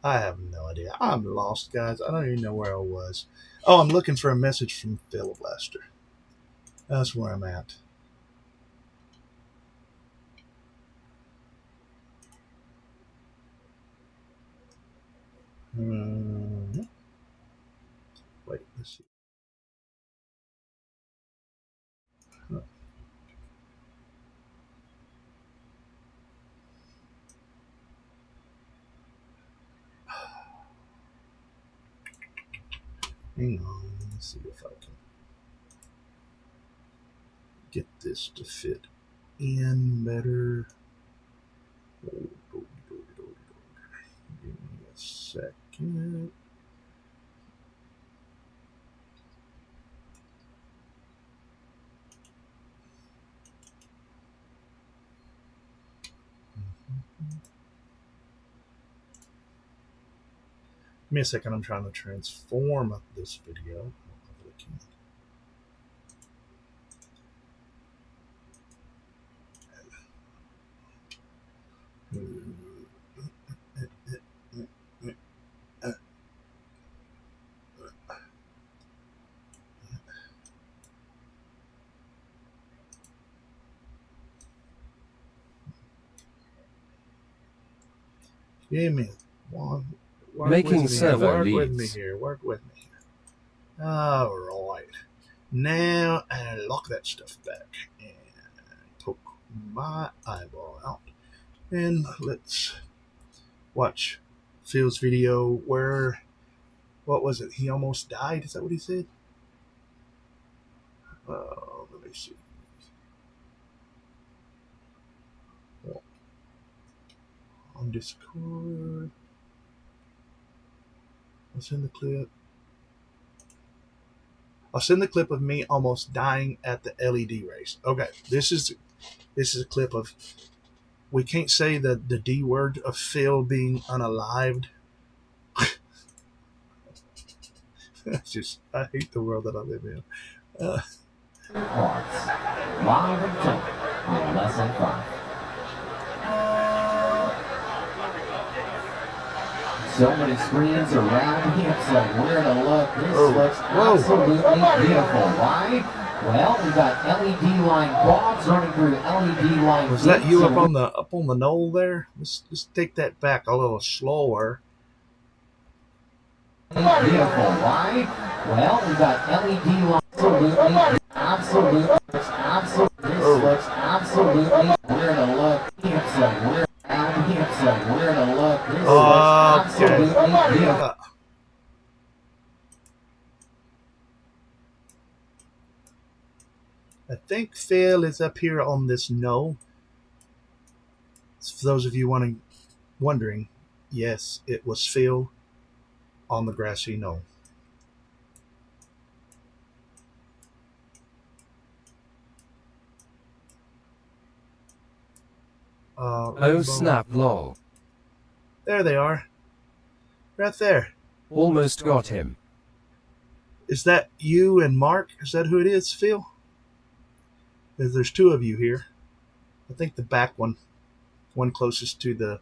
I have no idea. I'm lost, guys. I don't even know where I was. Oh, I'm looking for a message from PhatPastor. That's where I'm at. Wait, let's see. Hang on, let me see if I can get this to fit in better. Give me a second. Give me a second, I'm trying to transform this video. Give me one. Making servo Work with me leads. here. Work with me here. All right. Now I lock that stuff back and poke my eyeball out. And let's watch Phil's video where, what was it? He almost died? Is that what he said? Let me see. On Discord. I'll send the clip. I'll send the clip of me almost dying at the LED race. Okay, this is a clip of. We can't say the D word of Phil being unalived. I hate the world that I live in. Live and tape on Lesson 5. So many screens around him, so where to look. This looks absolutely beautiful. Why? Well, we got LED line quads running through LED line. Was that you up on the knoll there? Let's take that back a little slower. Beautiful. Why? Well, we got LED line. Absolutely. This looks absolutely where to look. So where to look. think Phil is up here on this knoll. For those of you wondering, yes, it was Phil on the grassy knoll. Oh Rainbow. snap lol. There they are. Right there. Almost got him. Is that you and Mark? Is that who it is, Phil? There's two of you here. I think the back one closest to the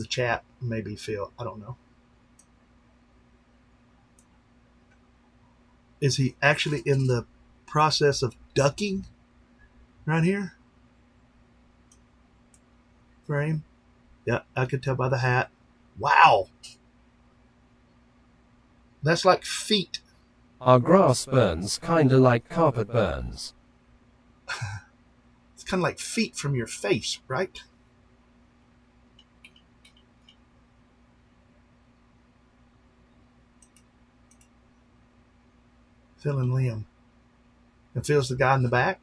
chat, maybe Phil. I don't know. Is he actually in the process of ducking right here? Frame? Yeah, I could tell by the hat. Wow. That's like feet. Our grass burns kinda like carpet burns. It's kind of like feet from your face, right? Phil and Liam. And Phil's the guy in the back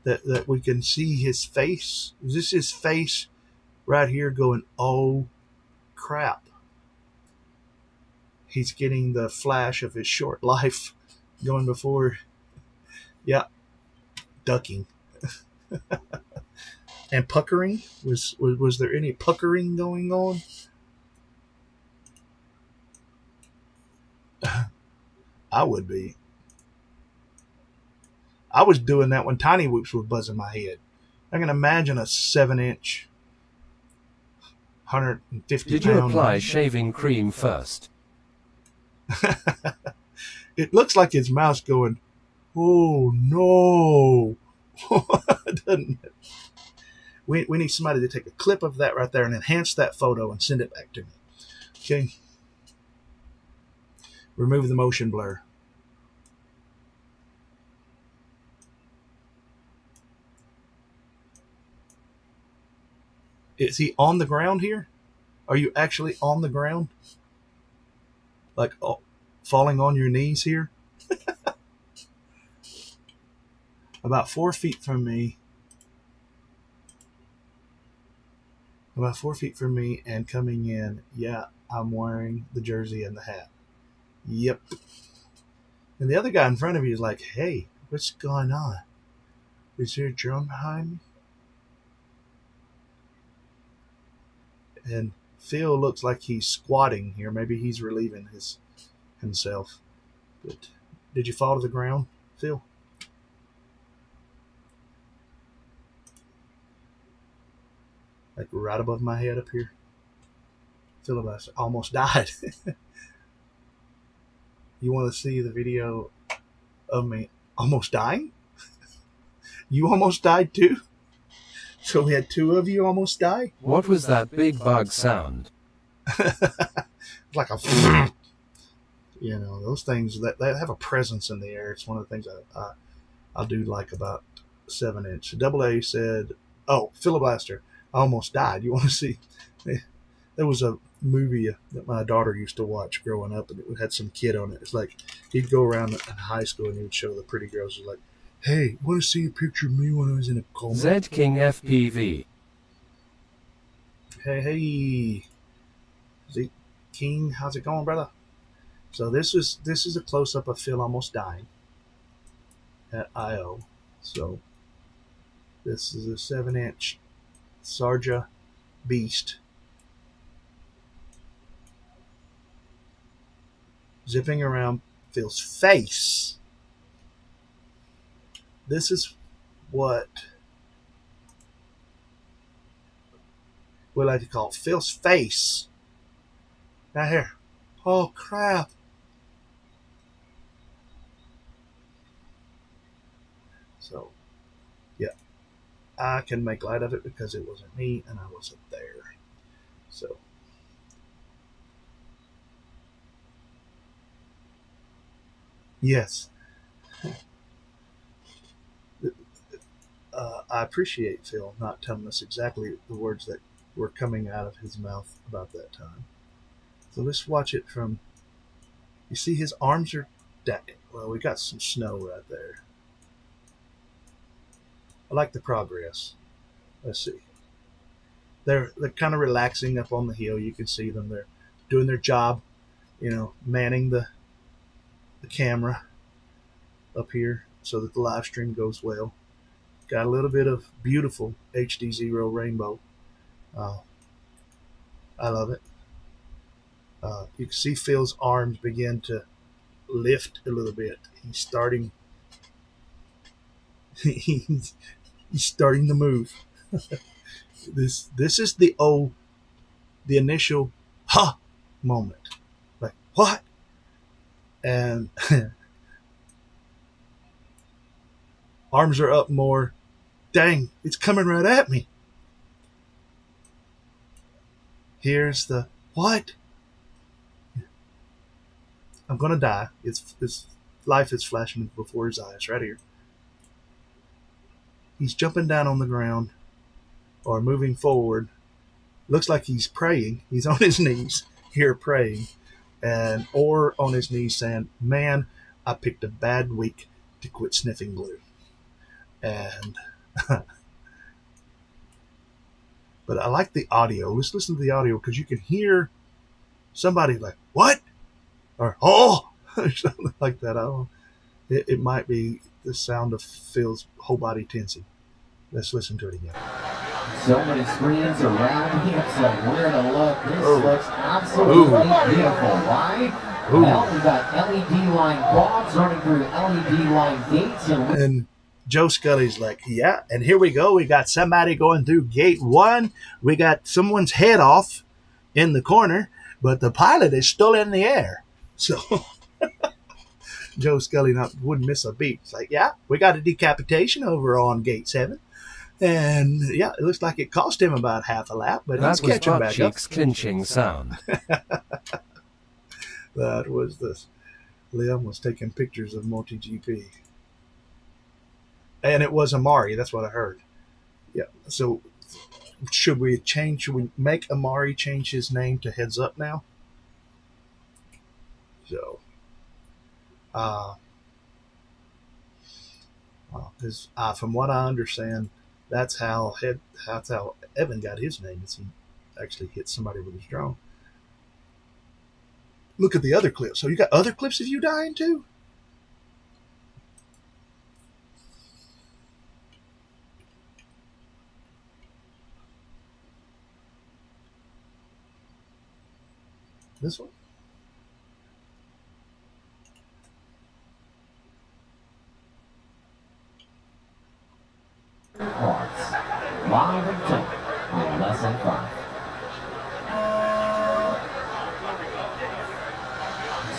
that we can see his face. Is this his face right here going, oh crap? He's getting the flash of his short life going before, yeah, ducking. And puckering? Was there any puckering going on? I would be. I was doing that when Tiny Whoops was buzzing my head. I can imagine a 7-inch, 150 Did you pound apply shaving cream first? It looks like his mouth's going, oh no. Doesn't it? We need somebody to take a clip of that right there and enhance that photo and send it back to me. Okay. Remove the motion blur. Is he on the ground here? Are you actually on the ground? Like falling on your knees here? About 4 feet from me. About 4 feet from me and coming in. Yeah, I'm wearing the jersey and the hat. Yep. And the other guy in front of you is like, hey, what's going on? Is there a drone behind me? And Phil looks like he's squatting here. Maybe he's relieving himself. But did you fall to the ground, Phil? Like right above my head up here. Phil, I almost died. You want to see the video of me almost dying? You almost died too? So we had two of you almost die? What was that big bug sound? Like a... You know, those things, that have a presence in the air. It's one of the things I do like about 7-inch. Double A said, oh, Philiblaster, I almost died. You want to see? There was a movie that my daughter used to watch growing up, and it had some kid on it. It's like he'd go around in high school and he would show the pretty girls. He's like, hey, want to see a picture of me when I was in a coma? Z King FPV. Hey, Z King, how's it going, brother? So this is a close up of Phil almost dying at IO. So this is a 7-inch Sarja Beast. Zipping around Phil's face. This is what we like to call Phil's face. Right here. Oh crap. So yeah, I can make light of it because it wasn't me and I wasn't there. So yes. I appreciate Phil not telling us exactly the words that were coming out of his mouth about that time. So let's watch it from You see his arms are decked. Well, we got some snow right there. I like the progress. Let's see. They're kind of relaxing up on the hill. You can see them. They're doing their job, you know, manning the camera up here so that the live stream goes well. Got a little bit of beautiful HDzero rainbow. I love it. You can see Phil's arms begin to lift a little bit. He's starting. He's starting to move. This is the initial ha moment. Like, what? And arms are up more. Dang, it's coming right at me. Here's the what? I'm gonna die. It's life is flashing before his eyes right here. He's jumping down on the ground or moving forward. Looks like he's praying. He's on his knees here praying, or on his knees saying, "Man, I picked a bad week to quit sniffing glue." And but I like the audio. Let's listen to the audio because you can hear somebody like, "What?" or "Oh," or something like that. I don't know. It might be the sound of Phil's whole body tensing. Let's listen to it again. So many screens around him, so where to look. This looks absolutely beautiful. Why? Well, we got LED line quads running through LED line gates. And Joe Scully's like, yeah, and here we go. We got somebody going through gate 1. We got someone's head off in the corner, but the pilot is still in the air. So Joe Scully wouldn't miss a beat. It's like, yeah, we got a decapitation over on gate 7. And yeah, it looks like it cost him about half a lap, but he's catching back up. That was Butt Cheeks' clinching sound. That was this. Liam was taking pictures of MotoGP. And it was Amari, that's what I heard. Yeah. So should we make Amari change his name to Heads Up now? So because from what I understand, that's how Evan got his name, is he actually hit somebody with his drone. Look at the other clips. So you got other clips of you dying too? This one? Parts. Live and tape in lesson 5.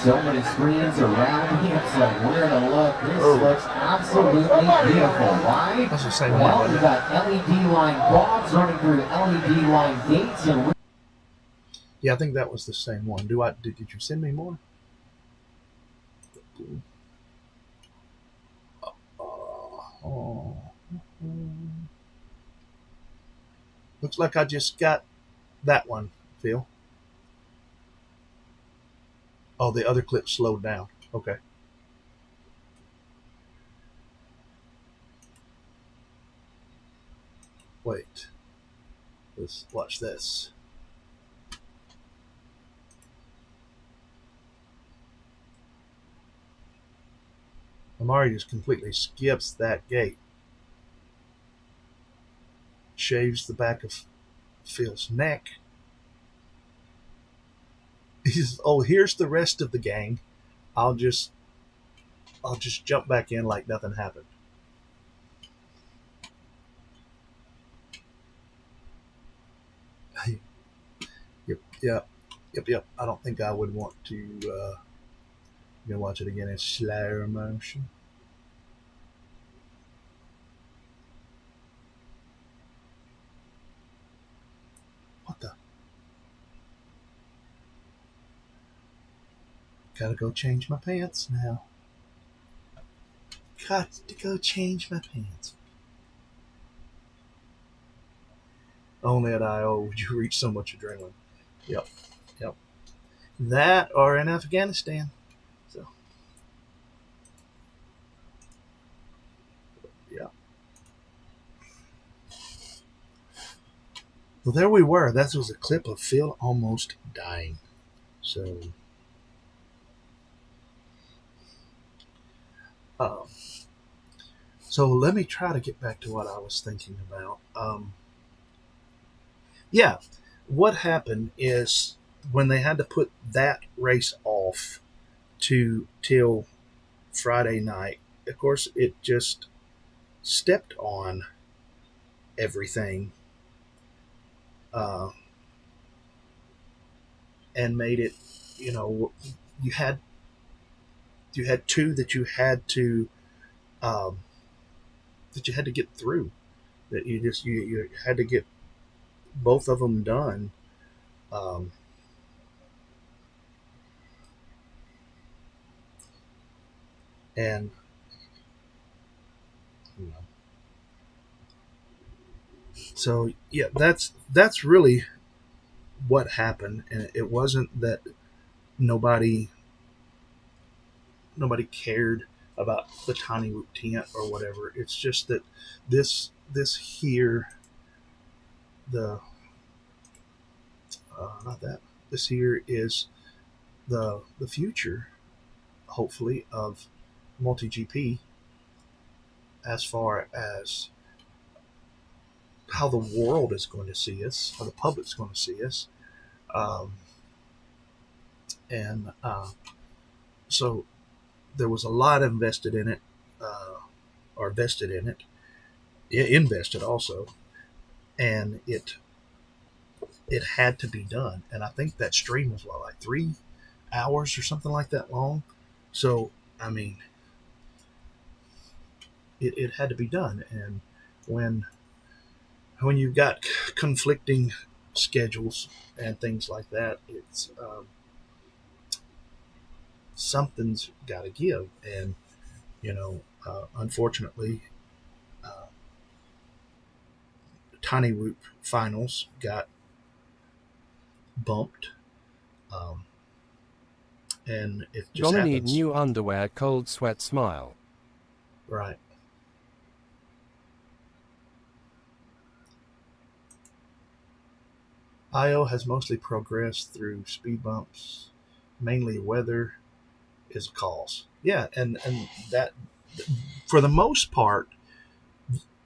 So many screens around him, so where to look. This looks absolutely beautiful. Why? That's the same well, one. We got LED line quads running through LED line gates. Yeah, I think that was the same one. Did you send me more? Looks like I just got that one, Phil. Oh, the other clip slowed down. Okay. Wait. Let's watch this. Amari just completely skips that gate. Shaves the back of Phil's neck. He says, "Oh, here's the rest of the gang. I'll just jump back in like nothing happened." Yep. I don't think I would want to watch it again in slow motion. What the? Gotta go change my pants now. Got to go change my pants. Only at I.O. would you reach so much adrenaline. Yep. That or in Afghanistan. So, yeah. Well, there we were. That was a clip of Phil almost dying. So, um, so let me try to get back to what I was thinking about. Yeah, what happened is when they had to put that race off till Friday night, of course, it just stepped on everything uh, and made it. You know, you had two um, that you had to get through. That you had to get both of them done. Um, and you know, so yeah, that's really what happened, and it wasn't that nobody cared about the tiny root tent or whatever. It's just that this here the not that this here is the future, hopefully, of multi GP as far as how the world is going to see us, how the public's going to see us, um, and so there was a lot invested in it, or vested in it, invested also, and it had to be done. And I think that stream was what, like 3 hours or something like that long. So I mean, it had to be done. And when you've got conflicting schedules and things like that, it's something's got to give. And unfortunately, Tiny Whoop finals got bumped, um, and it just Gonna need happens. new underwear, cold sweat smile. Right. IO has mostly progressed through speed bumps. Mainly weather is a cause. Yeah, and that, for the most part,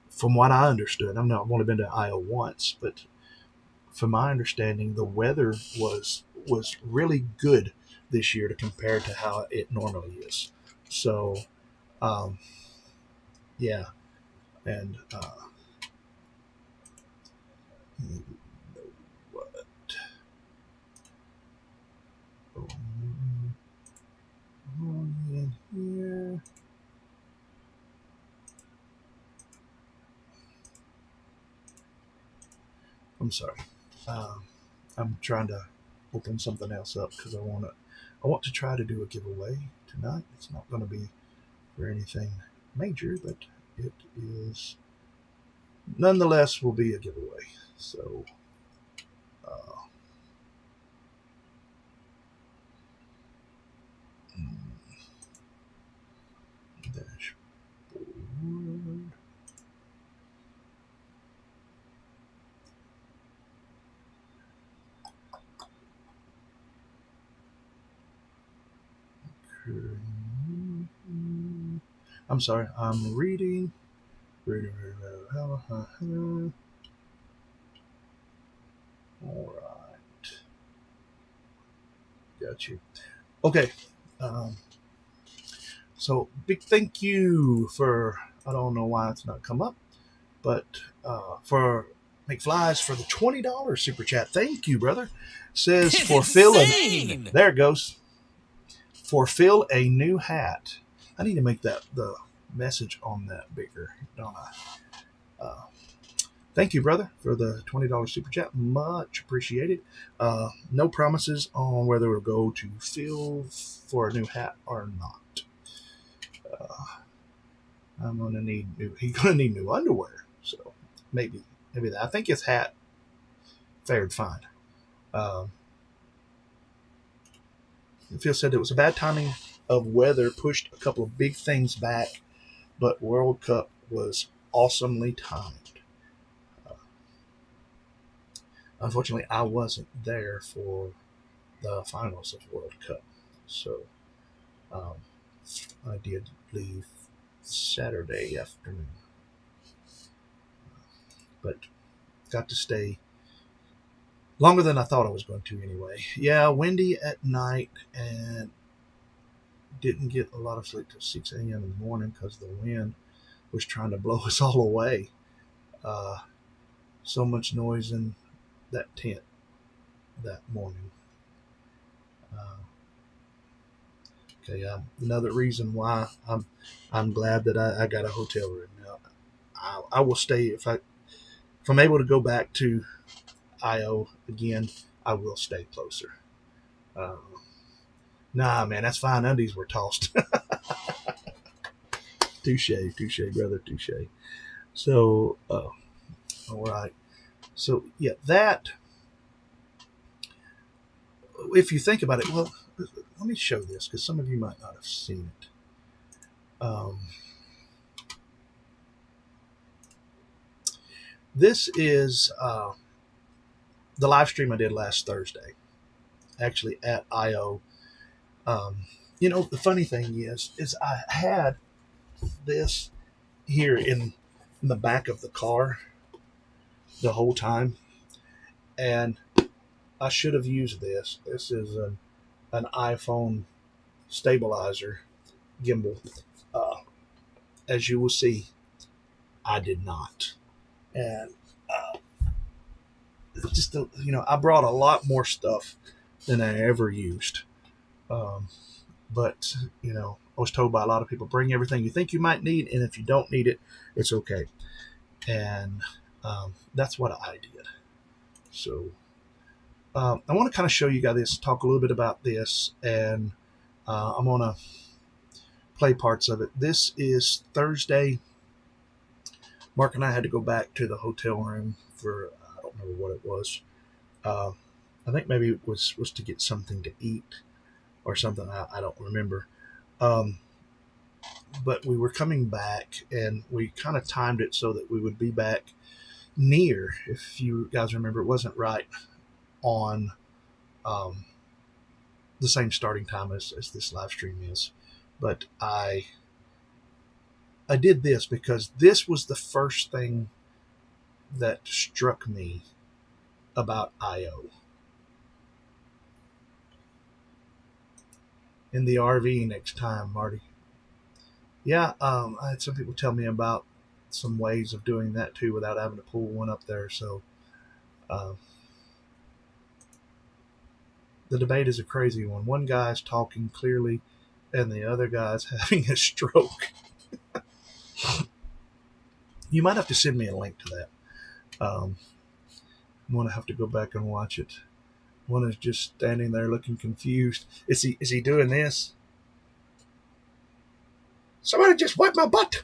from what I understood, I've only been to IO once, but from my understanding, the weather was really good this year to compare to how it normally is. So, yeah, and what? In here. I'm sorry. I'm trying to open something else up because I want to try to do a giveaway tonight. It's not going to be for anything major, but it is nonetheless will be a giveaway. So, dashboard. I'm sorry, I'm reading. All right. Got you. Okay. So big thank you for, I don't know why it's not come up, but for McFly's for the $20 super chat. Thank you, brother. Says It's for insane. Phil, there it goes. For Phil, a new hat. I need to make that the message on that bigger, don't I? Thank you, brother, for the $20 super chat. Much appreciated. No promises on whether it'll go to Phil for a new hat or not. I'm gonna need he's gonna need new underwear. So maybe that. I think his hat fared fine. Phil said it was a bad timing of weather pushed a couple of big things back, but World Cup was awesomely timed. Unfortunately, I wasn't there for the finals of World Cup, so I did leave Saturday afternoon, but got to stay longer than I thought I was going to anyway. Yeah, windy at night, and didn't get a lot of sleep till 6 a.m. in the morning because the wind was trying to blow us all away. So much noise in that tent that morning. Okay, another reason why I'm glad that I got a hotel room now. I will stay if I'm able to go back to IO again. I will stay closer. Nah, man, that's fine. None of these were tossed. Touche, brother, touche. So, all right. So, yeah, that, if you think about it, well, let me show this because some of you might not have seen it. This is the live stream I did last Thursday, actually at IO. The funny thing is I had this here in the back of the car the whole time, and I should have used this. This is an iPhone stabilizer gimbal. As you will see, I did not. And just I brought a lot more stuff than I ever used. But I was told by a lot of people, bring everything you think you might need, and if you don't need it, it's okay. And that's what I did. So I want to kind of show you guys this, talk a little bit about this, and I'm going to play parts of it. This is Thursday. Mark and I had to go back to the hotel room for, I don't remember what it was. I think maybe it was to get something to eat or something. I don't remember. But we were coming back, and we kind of timed it so that we would be back near, if you guys remember, it wasn't right on the same starting time as this live stream is. But I did this because this was the first thing that struck me about IO. In the RV next time, Marty. Yeah, I had some people tell me about some ways of doing that too without having to pull one up there. So the debate is a crazy one. One guy's talking clearly and the other guy's having a stroke. You might have to send me a link to that. I'm going to have to go back and watch it. One is just standing there looking confused. Is he doing this? Somebody just wiped my butt.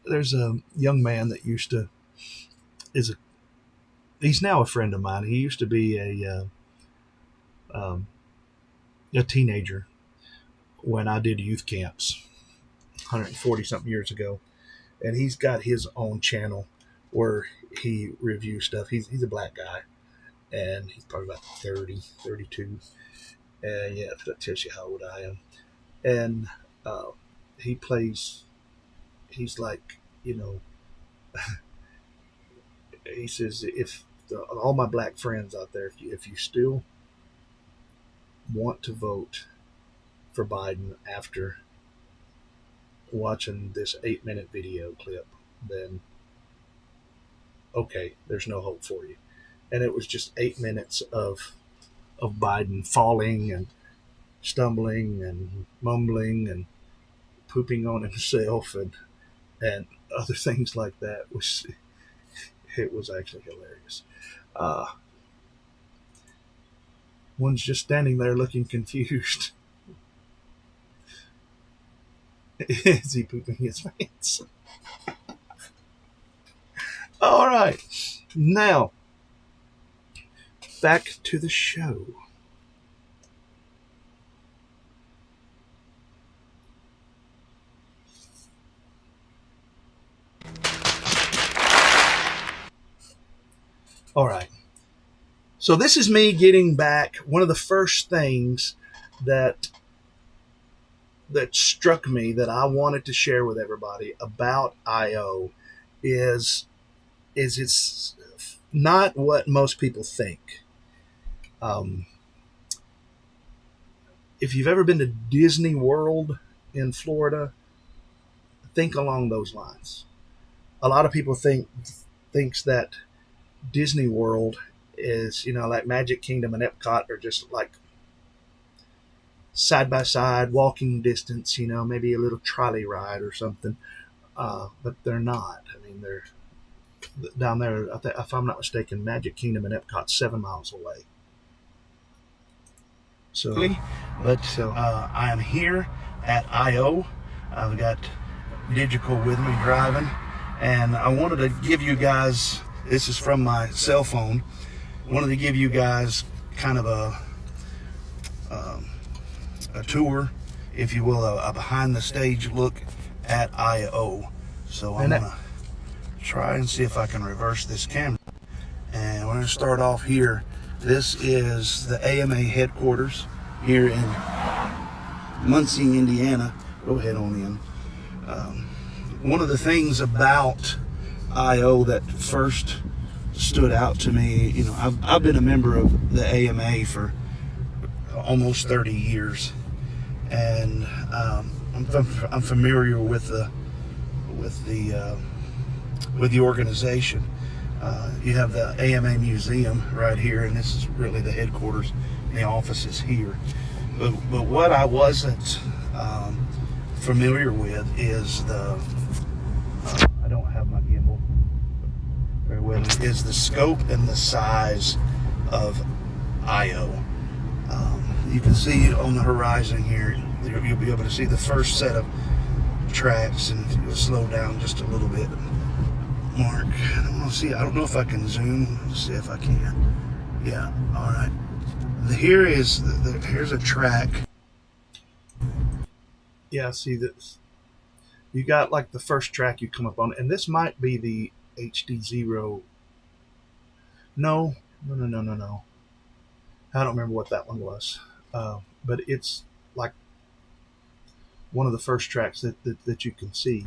There's a young man that he's now a friend of mine. He used to be a teenager when I did youth camps 140 something years ago. And he's got his own channel where he reviews stuff. He's a black guy, and he's probably about 30, 32. And yeah, that tells you how old I am. And he's like, he says, if all my black friends out there, if you still want to vote for Biden after watching this 8-minute video clip, then okay, there's no hope for you. And it was just 8 minutes of Biden falling and stumbling and mumbling and pooping on himself and other things like that. It was actually hilarious. One's just standing there looking confused. Is he pooping his pants? All right. Now, back to the show. All right. So this is me getting back. One of the first things that struck me that I wanted to share with everybody about IO is it's not what most people think. If you've ever been to Disney World in Florida, think along those lines. A lot of people thinks that Disney World is, like Magic Kingdom and Epcot are just like side by side, walking distance, maybe a little trolley ride or something. But they're not. I mean, they're down there, if I'm not mistaken, Magic Kingdom and Epcot 7 miles away. So, I am here at IO. I've got Digital with me driving, and I wanted to give you guys, this is from my cell phone, wanted to give you guys kind of a tour, if you will, a behind the stage look at IO. So I'm going to try and see if I can reverse this camera. And we're going to start off here. This is the AMA headquarters here in Muncie, Indiana. Go ahead on in. One of the things about IO that first stood out to me, I've been a member of the AMA for almost 30 years, and I'm familiar with the organization. You have the AMA Museum right here, and this is really the headquarters. The office is here. But what I wasn't familiar with is I don't have my gimbal very well, is the scope and the size of IO. You can see on the horizon here, you'll be able to see the first set of tracks, and if you slow down just a little bit, Mark, I don't know if I can zoom. Let's see if I can. Yeah, all right. Here's a track. Yeah, see this. You got like the first track you come up on, and this might be the HDzero. No. I don't remember what that one was, but it's like one of the first tracks that you can see.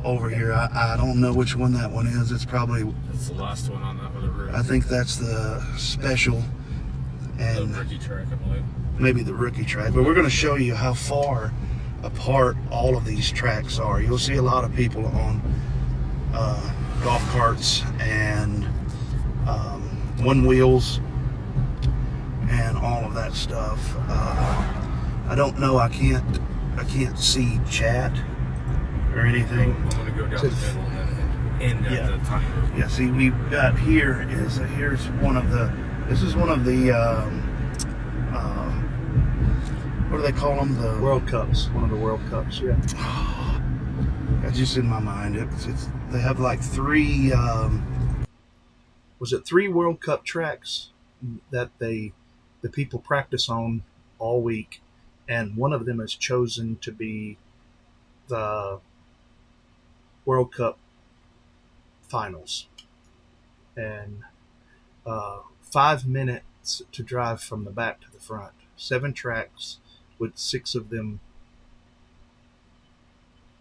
Over here, I don't know which one that one is. It's the last one on that other road. I think that's the special and the rookie track, I believe. Maybe the rookie track. But we're going to show you how far apart all of these tracks are. You'll see a lot of people on golf carts and one wheels and all of that stuff. I don't know. I can't see chat or anything. I'm going to go down the middle and end at the timer. Yeah, see, we've got here's one of the, this is one of the, what do they call them? The World Cups. One of the World Cups, yeah. That's just in my mind. They have like three World Cup tracks that the people practice on all week, and one of them is chosen to be the World Cup finals, and 5 minutes to drive from the back to the front. 7 tracks with 6 of them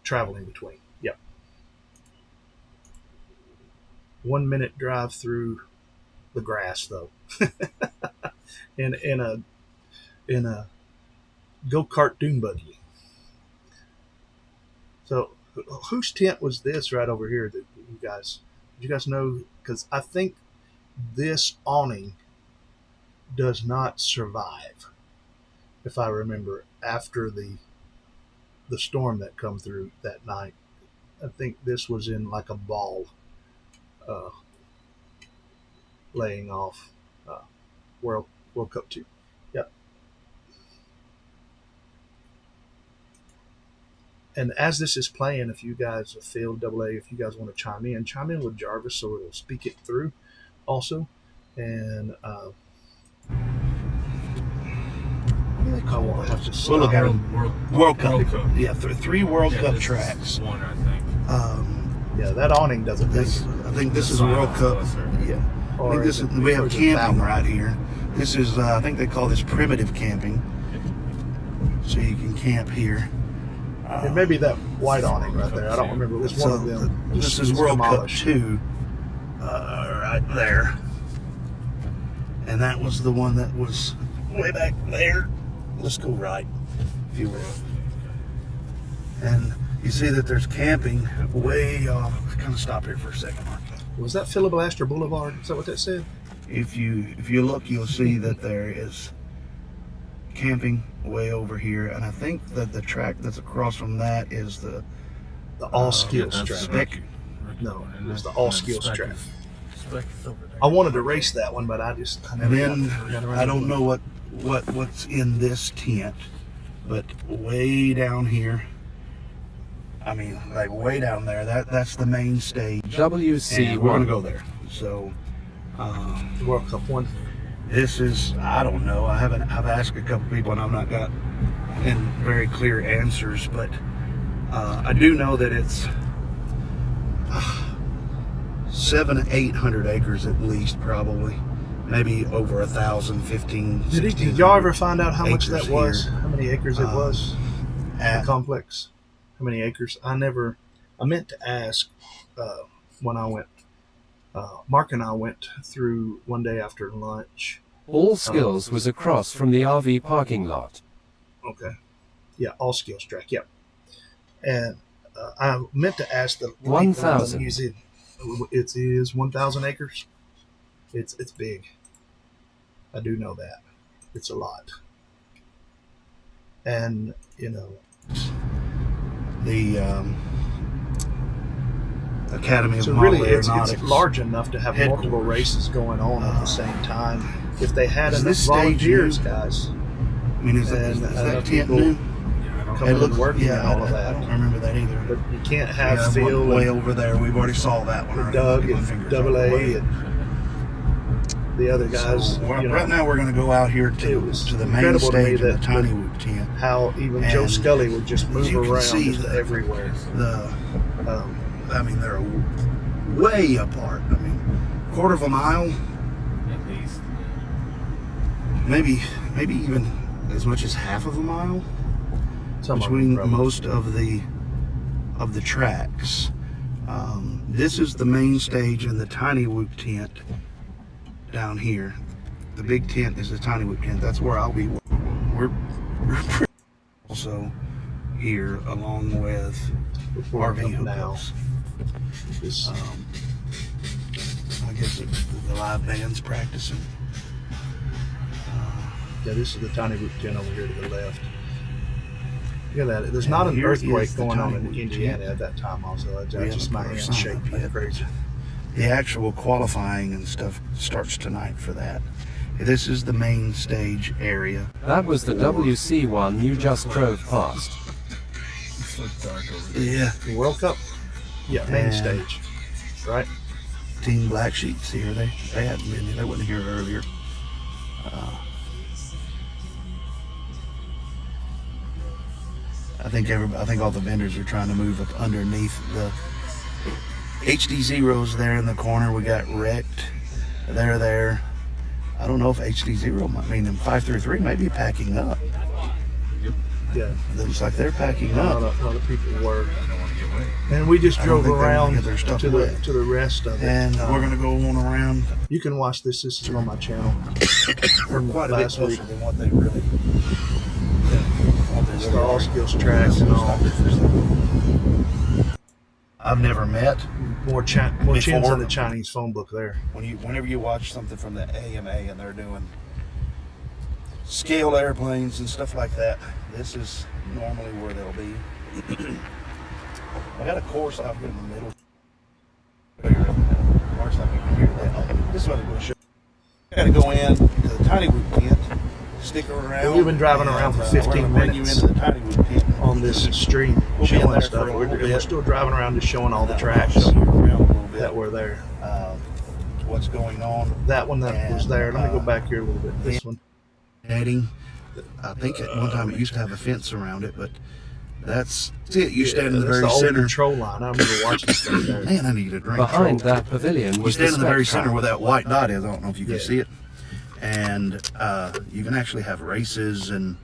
traveling between. Yep. 1 minute drive through the grass though. in a go-kart dune buggy. So whose tent was this right over here that did you guys know? Because I think this awning does not survive, if I remember, after the storm that come through that night. I think this was in like a ball laying off World Cup 2. Yep. And as this is playing, if you guys feel AA, if you guys want to chime in with Jarvis so it'll speak it through also. And they call it? Have to We'll look at World Cup. World Cup. Yeah, 3 World Cup this is tracks. one, I think. yeah, that awning doesn't make This, it. I think this is World Cup. Yeah, I think this is, we have camping right here. This is, I think they call this primitive camping. So you can camp here. It may be that white awning right there. I don't remember. It was one of them. This is World Cup 2, right there. And that was the one that was way back there. Let's go right, if you will. And you see that there's camping way off. Kind of stop here for a second, Mark. Was that Filibuster Boulevard? Is that what that said? If you look, you'll see that there is camping way over here, and I think that the track that's across from that is the All Skills track. Spec. No, it was the All Skills track. Spec is over there. I wanted to race that one, but I And then I don't know what's in this tent, but way down here, I mean, like way down there, that's the main stage. WC1. And we're gonna go there. So The World Cup one. this is, I don't know. I've asked a couple people and I've not got in very clear answers, but I do know that it's 700 to 800 acres at least, probably. Maybe over 1,000, 15. Did y'all ever find out how much acres that was? here. How many acres it was? The At, complex. How many acres? I meant to ask when I went. Mark and I went through one day after lunch. All Skills was across from the RV parking lot. Okay. Yeah, All Skills track. Yep. And I meant to ask the 1,000. museum. It is 1,000 acres. It's big. I do know that. It's a lot. And the Academy of so Model really it's Aeronautics. large enough to have multiple headquarters. races going on at the same time. If they had Is enough this stage volunteers, new? guys, I mean, is that and tent people new? Yeah, I don't coming It looks and working yeah, and all of I that. don't remember that either. But you can't Yeah, have Phil way and over there. We've already saw that one. already. Doug Get my and fingers Double out of the A way. and the other guys. So, right now we're going to go out here It to was the main incredible to me stage of the that- Tiny Whoop tent. how even Joe And Scully would just move you can around see just the- everywhere. I mean, they're way apart. I mean, quarter of a mile, at least. maybe even as much as half of a mile Some of them between probably. most of the tracks. This is the main stage in the Tiny Whoop tent down here. The big tent is the Tiny Whoop tent. That's where I'll be. We're pretty also here along with RV Now. hookups. This- I guess the live band's practicing. Yeah, this is the Tiny Whoop tent over here to the left. Look at that. There's not an here earthquake is the going on Tiny in Whoop Indiana tent. at that time also. We Just haven't my put our hand sign shake up like yet. crazy. The actual qualifying and stuff starts tonight for that. This is the main stage area. That was the WC1 you just drove past. It's like dark over there. Yeah. The World Cup? Yeah, main And- stage. Right? Team Black Sheep's here. They hadn't been here. They wasn't here earlier. I think all the vendors are trying to move up underneath the HDzero's there in the corner. We got Wrecked. They're there. I don't know if HDzero, I mean, them 533 might be packing up. Yeah. Looks like they're packing A up. lot of people were. I don't want to get wet. And we just I don't drove think they wanna around get their stuff to wet. the rest of it. And we're going to go on around. You can watch this. This is on my channel. We're quite a bit Last week. closer than what they really. It's the All Skills tracks and all. I've never met. More chins Before. in the Chinese phone book there. Whenever you watch something from the AMA and they're doing scale airplanes and stuff like that, this is normally where they'll be. I got a course out here in the middle. Mark's like, you can hear that. This is what I'm going to show you. I got to go in to the Tiny Whoop tent, stick around. We've been driving around for 15 minutes Into the tiny whoop tent. on this stream, We'll be in showing there stuff. for a little We're bit. still driving around, just showing all the tracks Show you around a little bit. that were there. What's going on? That one that was there. Let me go back here a little bit. This one. Adding. I think at one time it used to have a fence around it, but that's it. You stand in the That's very old center. control line. I remember watching stuff there. Man, I need a drink. Behind that pavilion You was the stand in the very spec center car. where that white dot is. I don't know if you can Yeah. see it. And you can actually have races and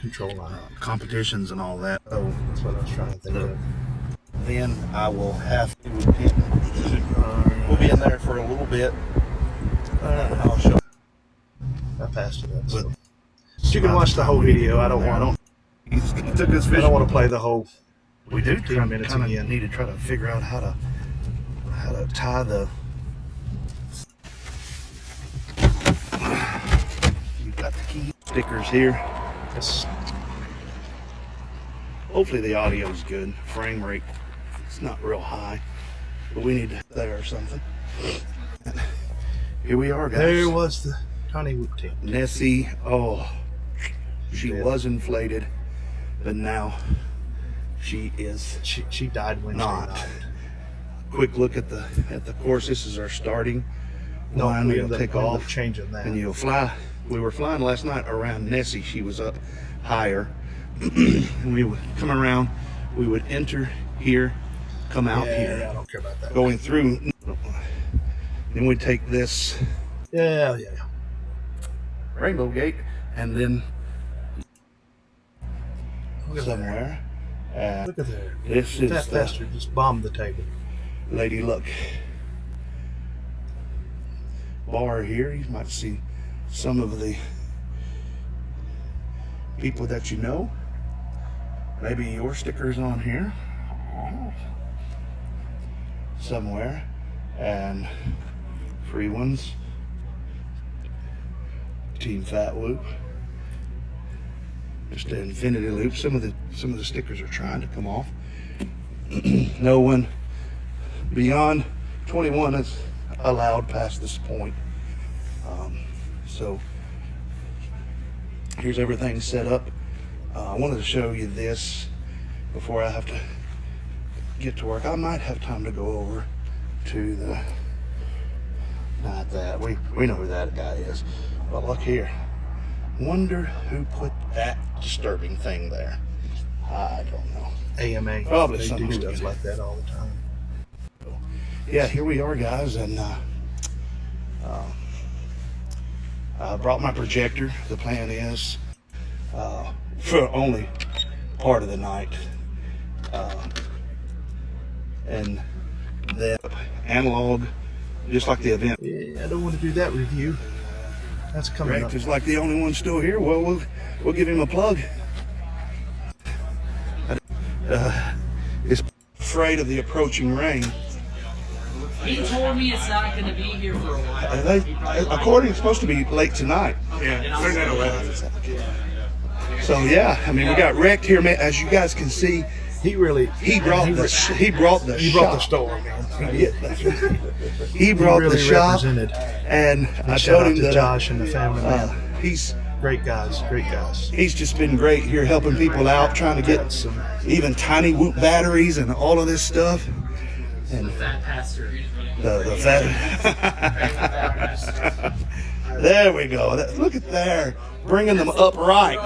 Control line. competitions and all that. So That's what I was trying to think of. then I will have to. We'll be in there for a little bit. I'll show. I passed it up. So. But You can watch the whole video. I don't want. He took us I fishing. don't want to play the whole. We do 15 minutes kind of again. need to try to figure out how to tie the. You've got the key stickers here. It's, Hopefully the audio's good. Frame rate, it's not real high, but we need to there or something. And here we are, guys. there was the tiny whoop tent. Nessie. Oh, she Yeah. was inflated, but now she is. She died when Not. she died. Quick look at the course. This is our starting No, line. we We'll ended up, take we ended up off, changing that. and you'll fly. We were flying last night around Nessie. She was up higher. And we would come around. We would enter here, come out yeah, here, I don't care about that. going through. Then we'd take this Yeah. Rainbow Gate, and then Look at somewhere. there. Look at there. This is the PhatPastor just bombed the table. Lady Luck bar here. You might see some of the people that you know. Maybe your sticker's on here somewhere, and free ones. Team Fat Loop. Just an infinity loop. Some of the stickers are trying to come off. No one beyond 21 is allowed past this point. So here's everything set up. I wanted to show you this before I have to get to work. I might have time to go over to the, not that, we know who that guy is, but look here. Wonder who put that disturbing thing there. I don't know. AMA. Probably they something do we stuff could- like that all the time. Yeah, here we are, guys, and I brought my projector. The plan is for only part of the night, and the analog, just like the event. Yeah, I don't want to do that review. That's coming Rex up. is like the only one still here. Well, we'll give him a plug. Is afraid of the approaching rain. He told me it's not going to be here for a while. According, it's supposed to be late tonight. Yeah, turn that around. So yeah, I mean, we got wrecked here, man. As you guys can see, He brought the shop. store, man. Yeah, that's right. He brought really the shop, represented. and I Shout told out him to that Josh and the family, man. he's Great guys. just been great here helping people out, trying to get some. even tiny whoop batteries and all of this stuff. And PhatPastor. the fat. There we go. Look at there, bringing them upright.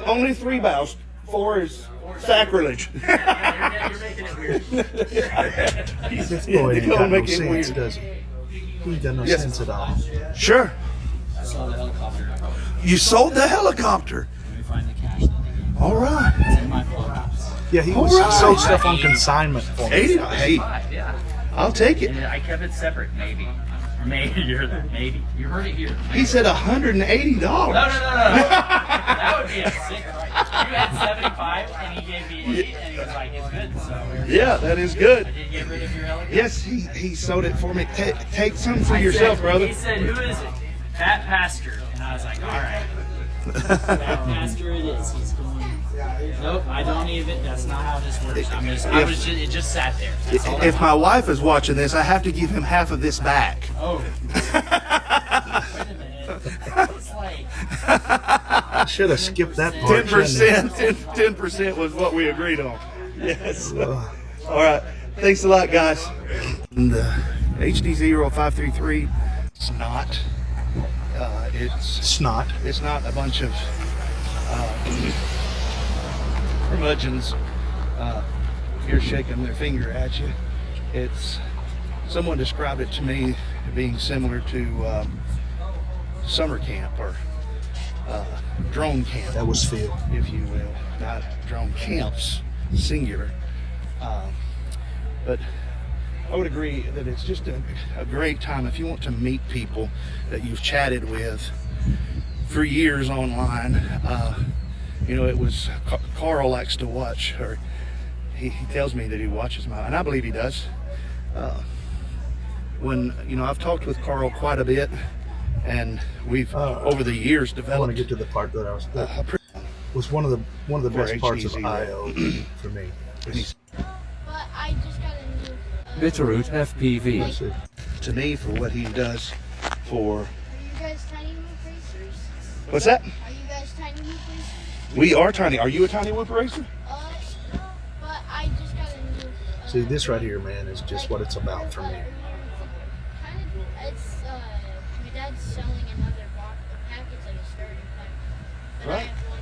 Only 3 bows. 4 is sacrilege. You're making it weird. This Yeah, boy they ain't don't got no make it sense, weird. does he? He ain't got no Yes. sense at all. Sure. I saw the helicopter. You sold the helicopter. Let me find the cash. All right. It's in my photos. Yeah, he All was right. sold stuff on consignment for me. 80. Hey, Yeah. I'll take it. And I kept it separate, maybe. Maybe maybe. You heard it here. He said $180. No. That would be a sick. You had 75 and he gave me 80 and he was like, it's good. So Yeah, that is good. I did get rid of your helicopter. Yes, he sold it for me. Take some for I yourself, said, brother. He said, who is it? PhatPastor. And I was like, all right. PhatPastor it is. He's going. Nope, I don't even. That's not how this works. It just sat there. That's all If my wife is watching this, I have to give him half of this back. Oh. Wait a minute. It's like. I should have skipped that part. 10% was what we agreed on. Yes. All right. Thanks a lot, guys. The HDzero 533. It's not. Snot. It's not a bunch of curmudgeons here shaking their finger at you. It's someone described it to me being similar to summer camp or drone camp. That was Phil, if you will, not drone camps, singular. But I would agree that it's just a great time if you want to meet people that you've chatted with for years online. You know, it was Carl likes to watch, or he tells me that he watches my, and I believe he does. When, you know, I've talked with Carl quite a bit, and we've over the years I want developed. to get to the part that was one of the best parts of IO for me. But I just got a new. Bitterroot FPV. To me, for what he does for. Are you guys tiny whoop racers? What's that? Are you guys tiny whoop racers? We are tiny. Are you a tiny whoop racer? No, but I just got a new. See, this right here, man, is just what it's about for me. It's my dad's selling another box. The packet's like a starting pack. But I Right. have one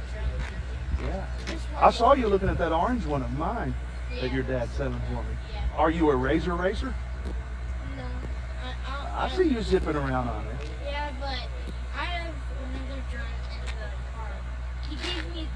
drone. Yeah. This one- I saw you looking at that orange one of mine that your dad's selling for me. Yeah. Are you a razor racer? No. I see you zipping around on it. Yeah, but I have another drone in the car. He gave me.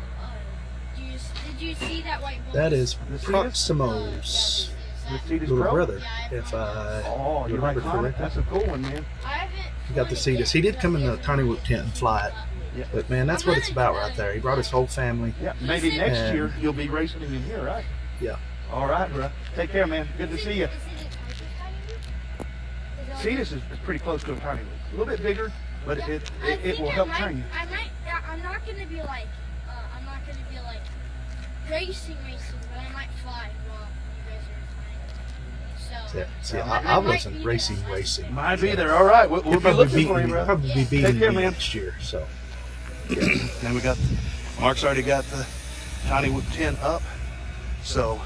Did you see that white bullet? That is The Cetus? Proximo's The Cetus little Pro? brother, Yeah, if I Oh, you like remember it? correctly. That's a cool one, man. I haven't. He got the Cetus. He did come in the Tiny Whoop tent and fly it. Yeah. But man, that's what it's about right there. He brought his whole family. Yeah, maybe next And- year you'll be racing in here, right? Yeah. All right, bro. Take care, man. Good to see you. Is it tiny? Cetus is pretty close to a tiny whoop. A little bit bigger, but it will help train you. I'm not gonna be like racing, but I might fly while you guys are flying. So. See, I wasn't racing. Might be there. All right, we'll He'll be probably looking beat for you, me. bro. Probably be beating Take care, me man. next year. So Now we got Mark's already got the tiny whoop tent up. So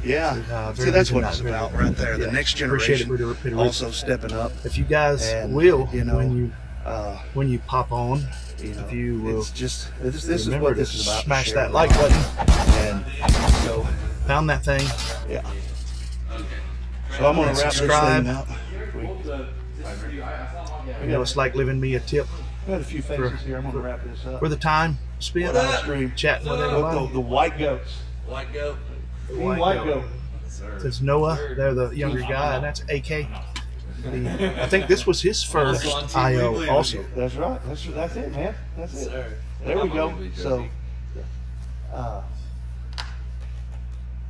yeah, see very that's good what it's tonight, about very right there. The Yeah. next Appreciate generation it, Peter. also stepping up. if you guys And, will, you know, when you pop on, You know, if you will, it's just this is remember what to this is about. smash Share that it. like button And so pound that thing. yeah. So I'm gonna wrap this Subscribe. thing up. You know, it's like living me a tip We got a few faces here. I'm gonna wrap this up. for the time spent Stream. chatting with The everybody. white goats. White goat. Team white goat. There's Noah, they're the younger guy, and that's AK. I think this was his first IO also. That's right. That's it, man. That's it. There we go. So,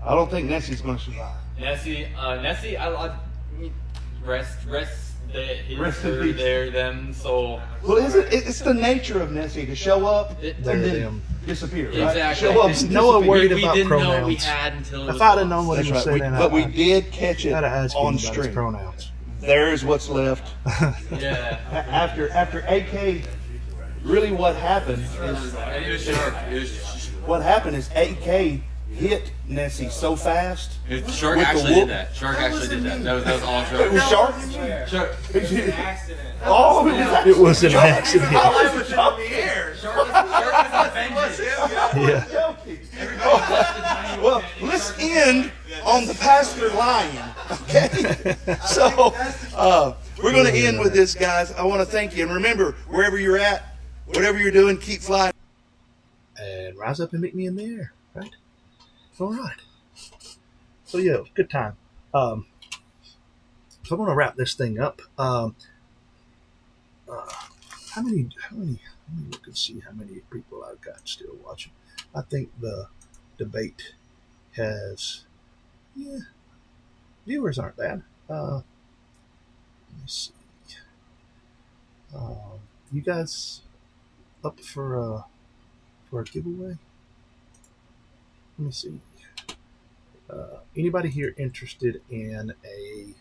I don't think Nessie's going to survive. Nessie, I rest Rest in peace. them. So Well, it's the nature of Nessie to show up and They're then them. disappear. Right? exactly. Show up. Is Noah worried we about didn't know pronouns? we had until it If was I'd have known what That's he was right. saying, But we did catch it I'd have asked him on about his stream. pronouns. There's what's left. Yeah. After AK, really what happened is It was shark. what happened is AK hit Nessie so fast. Shark With the actually whoop. did that. Shark actually did that. That was all It Shark. was Shark. Shark. Oh, It was an accident. I was Shark was avenged. Yeah. Well, let's end on the pastor lying. Okay. So we're going to end with this, guys. I want to thank you, and remember, wherever you're at, whatever you're doing, keep flying. And rise up and meet me in the air, right? All right. So yeah, good time. So I'm gonna wrap this thing up. How many? Let me look and see how many people I've got still watching. I think the debate has, viewers aren't bad. Let me see. You guys up for a giveaway? let me see. Anybody here interested in a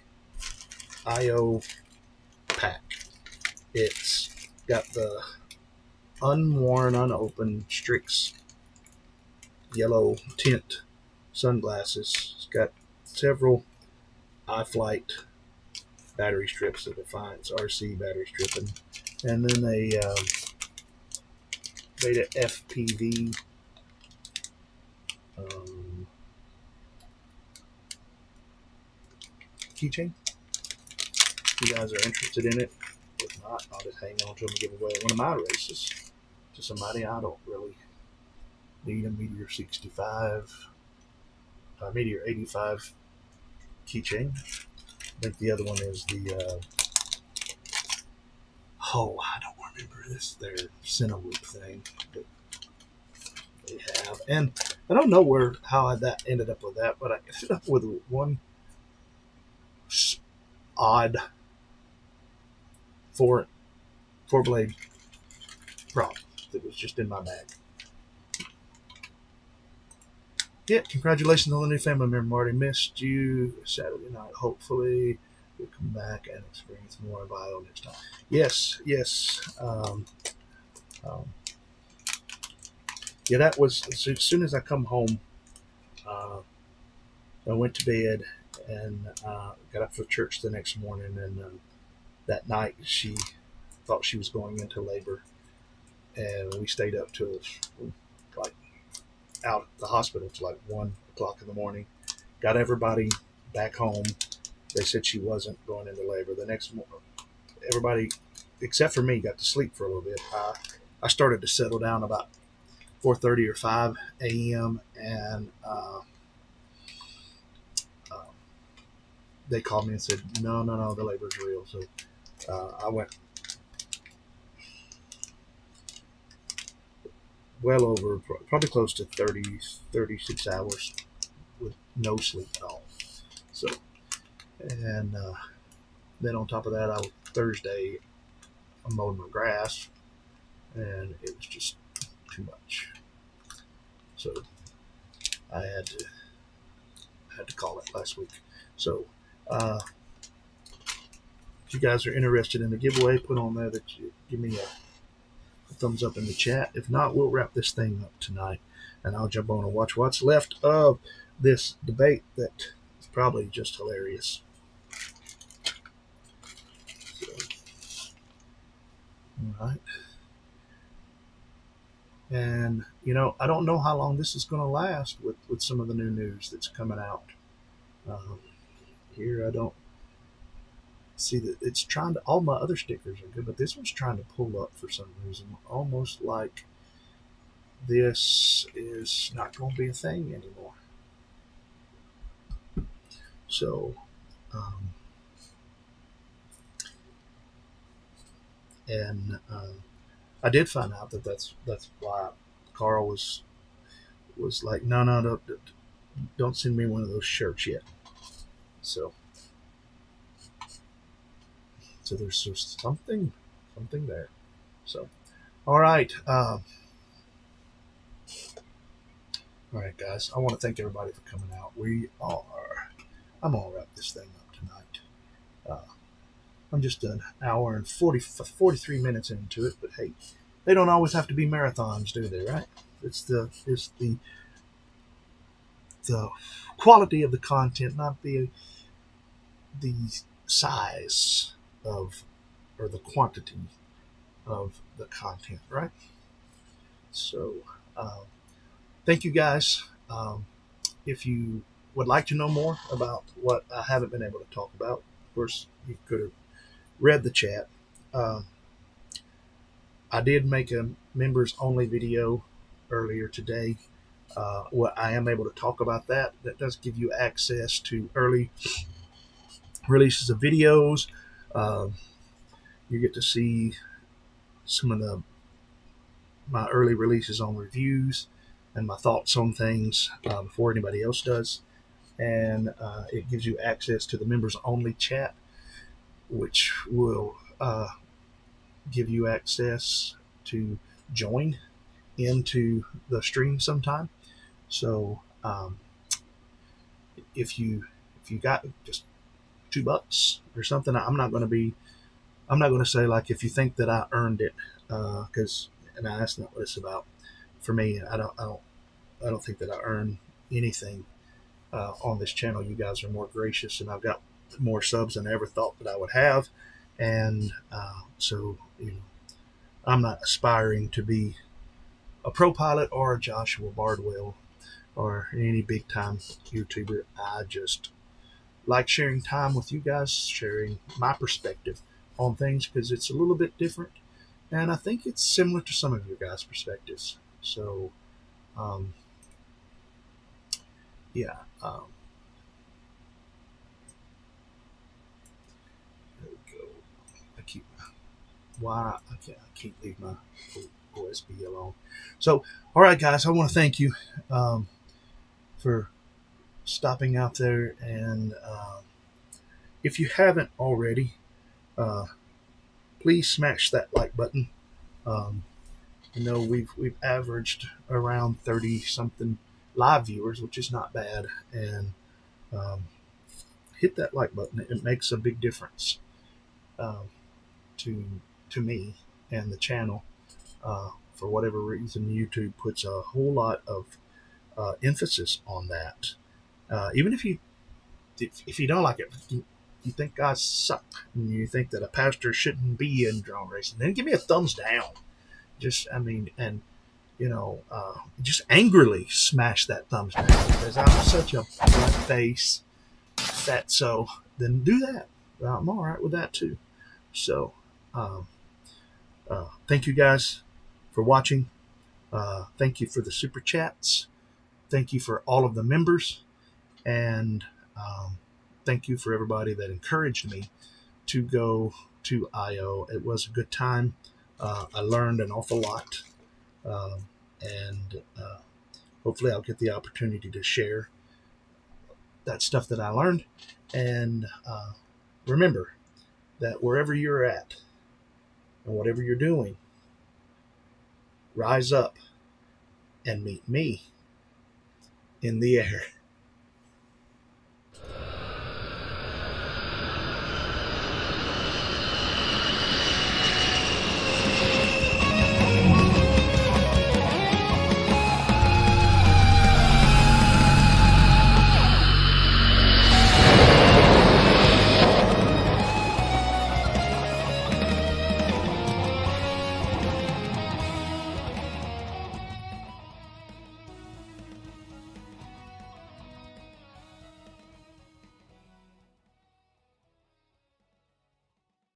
IO pack? It's got the unworn, unopened Strix yellow tint sunglasses. It's got several iFlight battery strips that defines RC battery stripping, and then a Beta FPV keychain. If you guys are interested in it, if not, I'll just hang on to them and give away one of my races to somebody I don't really need. A Meteor 65, Meteor 85 keychain. I think the other one is the I don't remember this, their Cinewoop thing that they have, and I don't know how that ended up with that, but I ended up with one odd four blade prop that was just in my bag. Yeah, congratulations on the new family member, Marty. Missed you Saturday night. Hopefully you'll come back and experience more of IO next time. Yes. Yeah, that was as soon as I come home. I went to bed and got up for church the next morning, and that night she thought she was going into labor, and we stayed up till like out at the hospital till like 1 o'clock in the morning. Got everybody back home. They said she wasn't going into labor. The next morning, everybody except for me got to sleep for a little bit. I started to settle down about 4:30 or 5 a.m. and they called me and said, no, the labor's real. So I went well over, probably close to 36 hours with no sleep at all. So, and then on top of that, Thursday, I mowed my grass, and it was just too much. So I had to call it last week. So if you guys are interested in the giveaway, put on there that you give me a thumbs up in the chat. If not, we'll wrap this thing up tonight, and I'll jump on and watch what's left of this debate that is probably just hilarious. So, all right. And, I don't know how long this is going to last with some of the new news that's coming out. Here, I don't see that it's trying to, all my other stickers are good, but this one's trying to pull up for some reason, almost like this is not going to be a thing anymore. So, I did find out that that's why Carl was like, no, don't send me one of those shirts yet. So there's just something there. So, all right, guys. I want to thank everybody for coming out. I'm gonna wrap this thing up tonight. I'm just an hour and 43 minutes into it, but hey, they don't always have to be marathons, do they? Right? It's the quality of the content, not the size of or the quantity of the content, right? So, thank you guys. If you would like to know more about what I haven't been able to talk about, of course, you could have read the chat. I did make a members only video earlier today. What I am able to talk about that does give you access to early releases of videos. You get to see some of my early releases on reviews and my thoughts on things before anybody else does. And it gives you access to the members only chat, which will give you access to join into the stream sometime. So um, if you got just $2 or something, I'm not going to say like if you think that I earned it, because that's not what it's about. For me, I don't think that I earn anything on this channel. You guys are more gracious, and I've got more subs than I ever thought that I would have, and so I'm not aspiring to be a pro pilot or a Joshua Bardwell or any big time YouTuber. I just like sharing time with you guys, sharing my perspective on things because it's a little bit different, and I think it's similar to some of your guys' perspectives. So, yeah. There we go. I can't leave my OSB alone. So, all right, guys, I want to thank you for stopping out there, and if you haven't already, please smash that like button. We've averaged around 30 something live viewers, which is not bad, and hit that like button. It makes a big difference to me and the channel. For whatever reason, YouTube puts a whole lot of emphasis on that. Even if you don't like it, you think guys suck, and you think that a pastor shouldn't be in drone racing, then give me a thumbs down. Just angrily smash that thumbs down, because I'm such a blunt face that, so then do that. I'm all right with that too. So thank you guys for watching. Thank you for the super chats. Thank you for all of the members, and thank you for everybody that encouraged me to go to IO. It was a good time. I learned an awful lot, and hopefully I'll get the opportunity to share that stuff that I learned. And remember that wherever you're at and whatever you're doing, rise up and meet me in the air.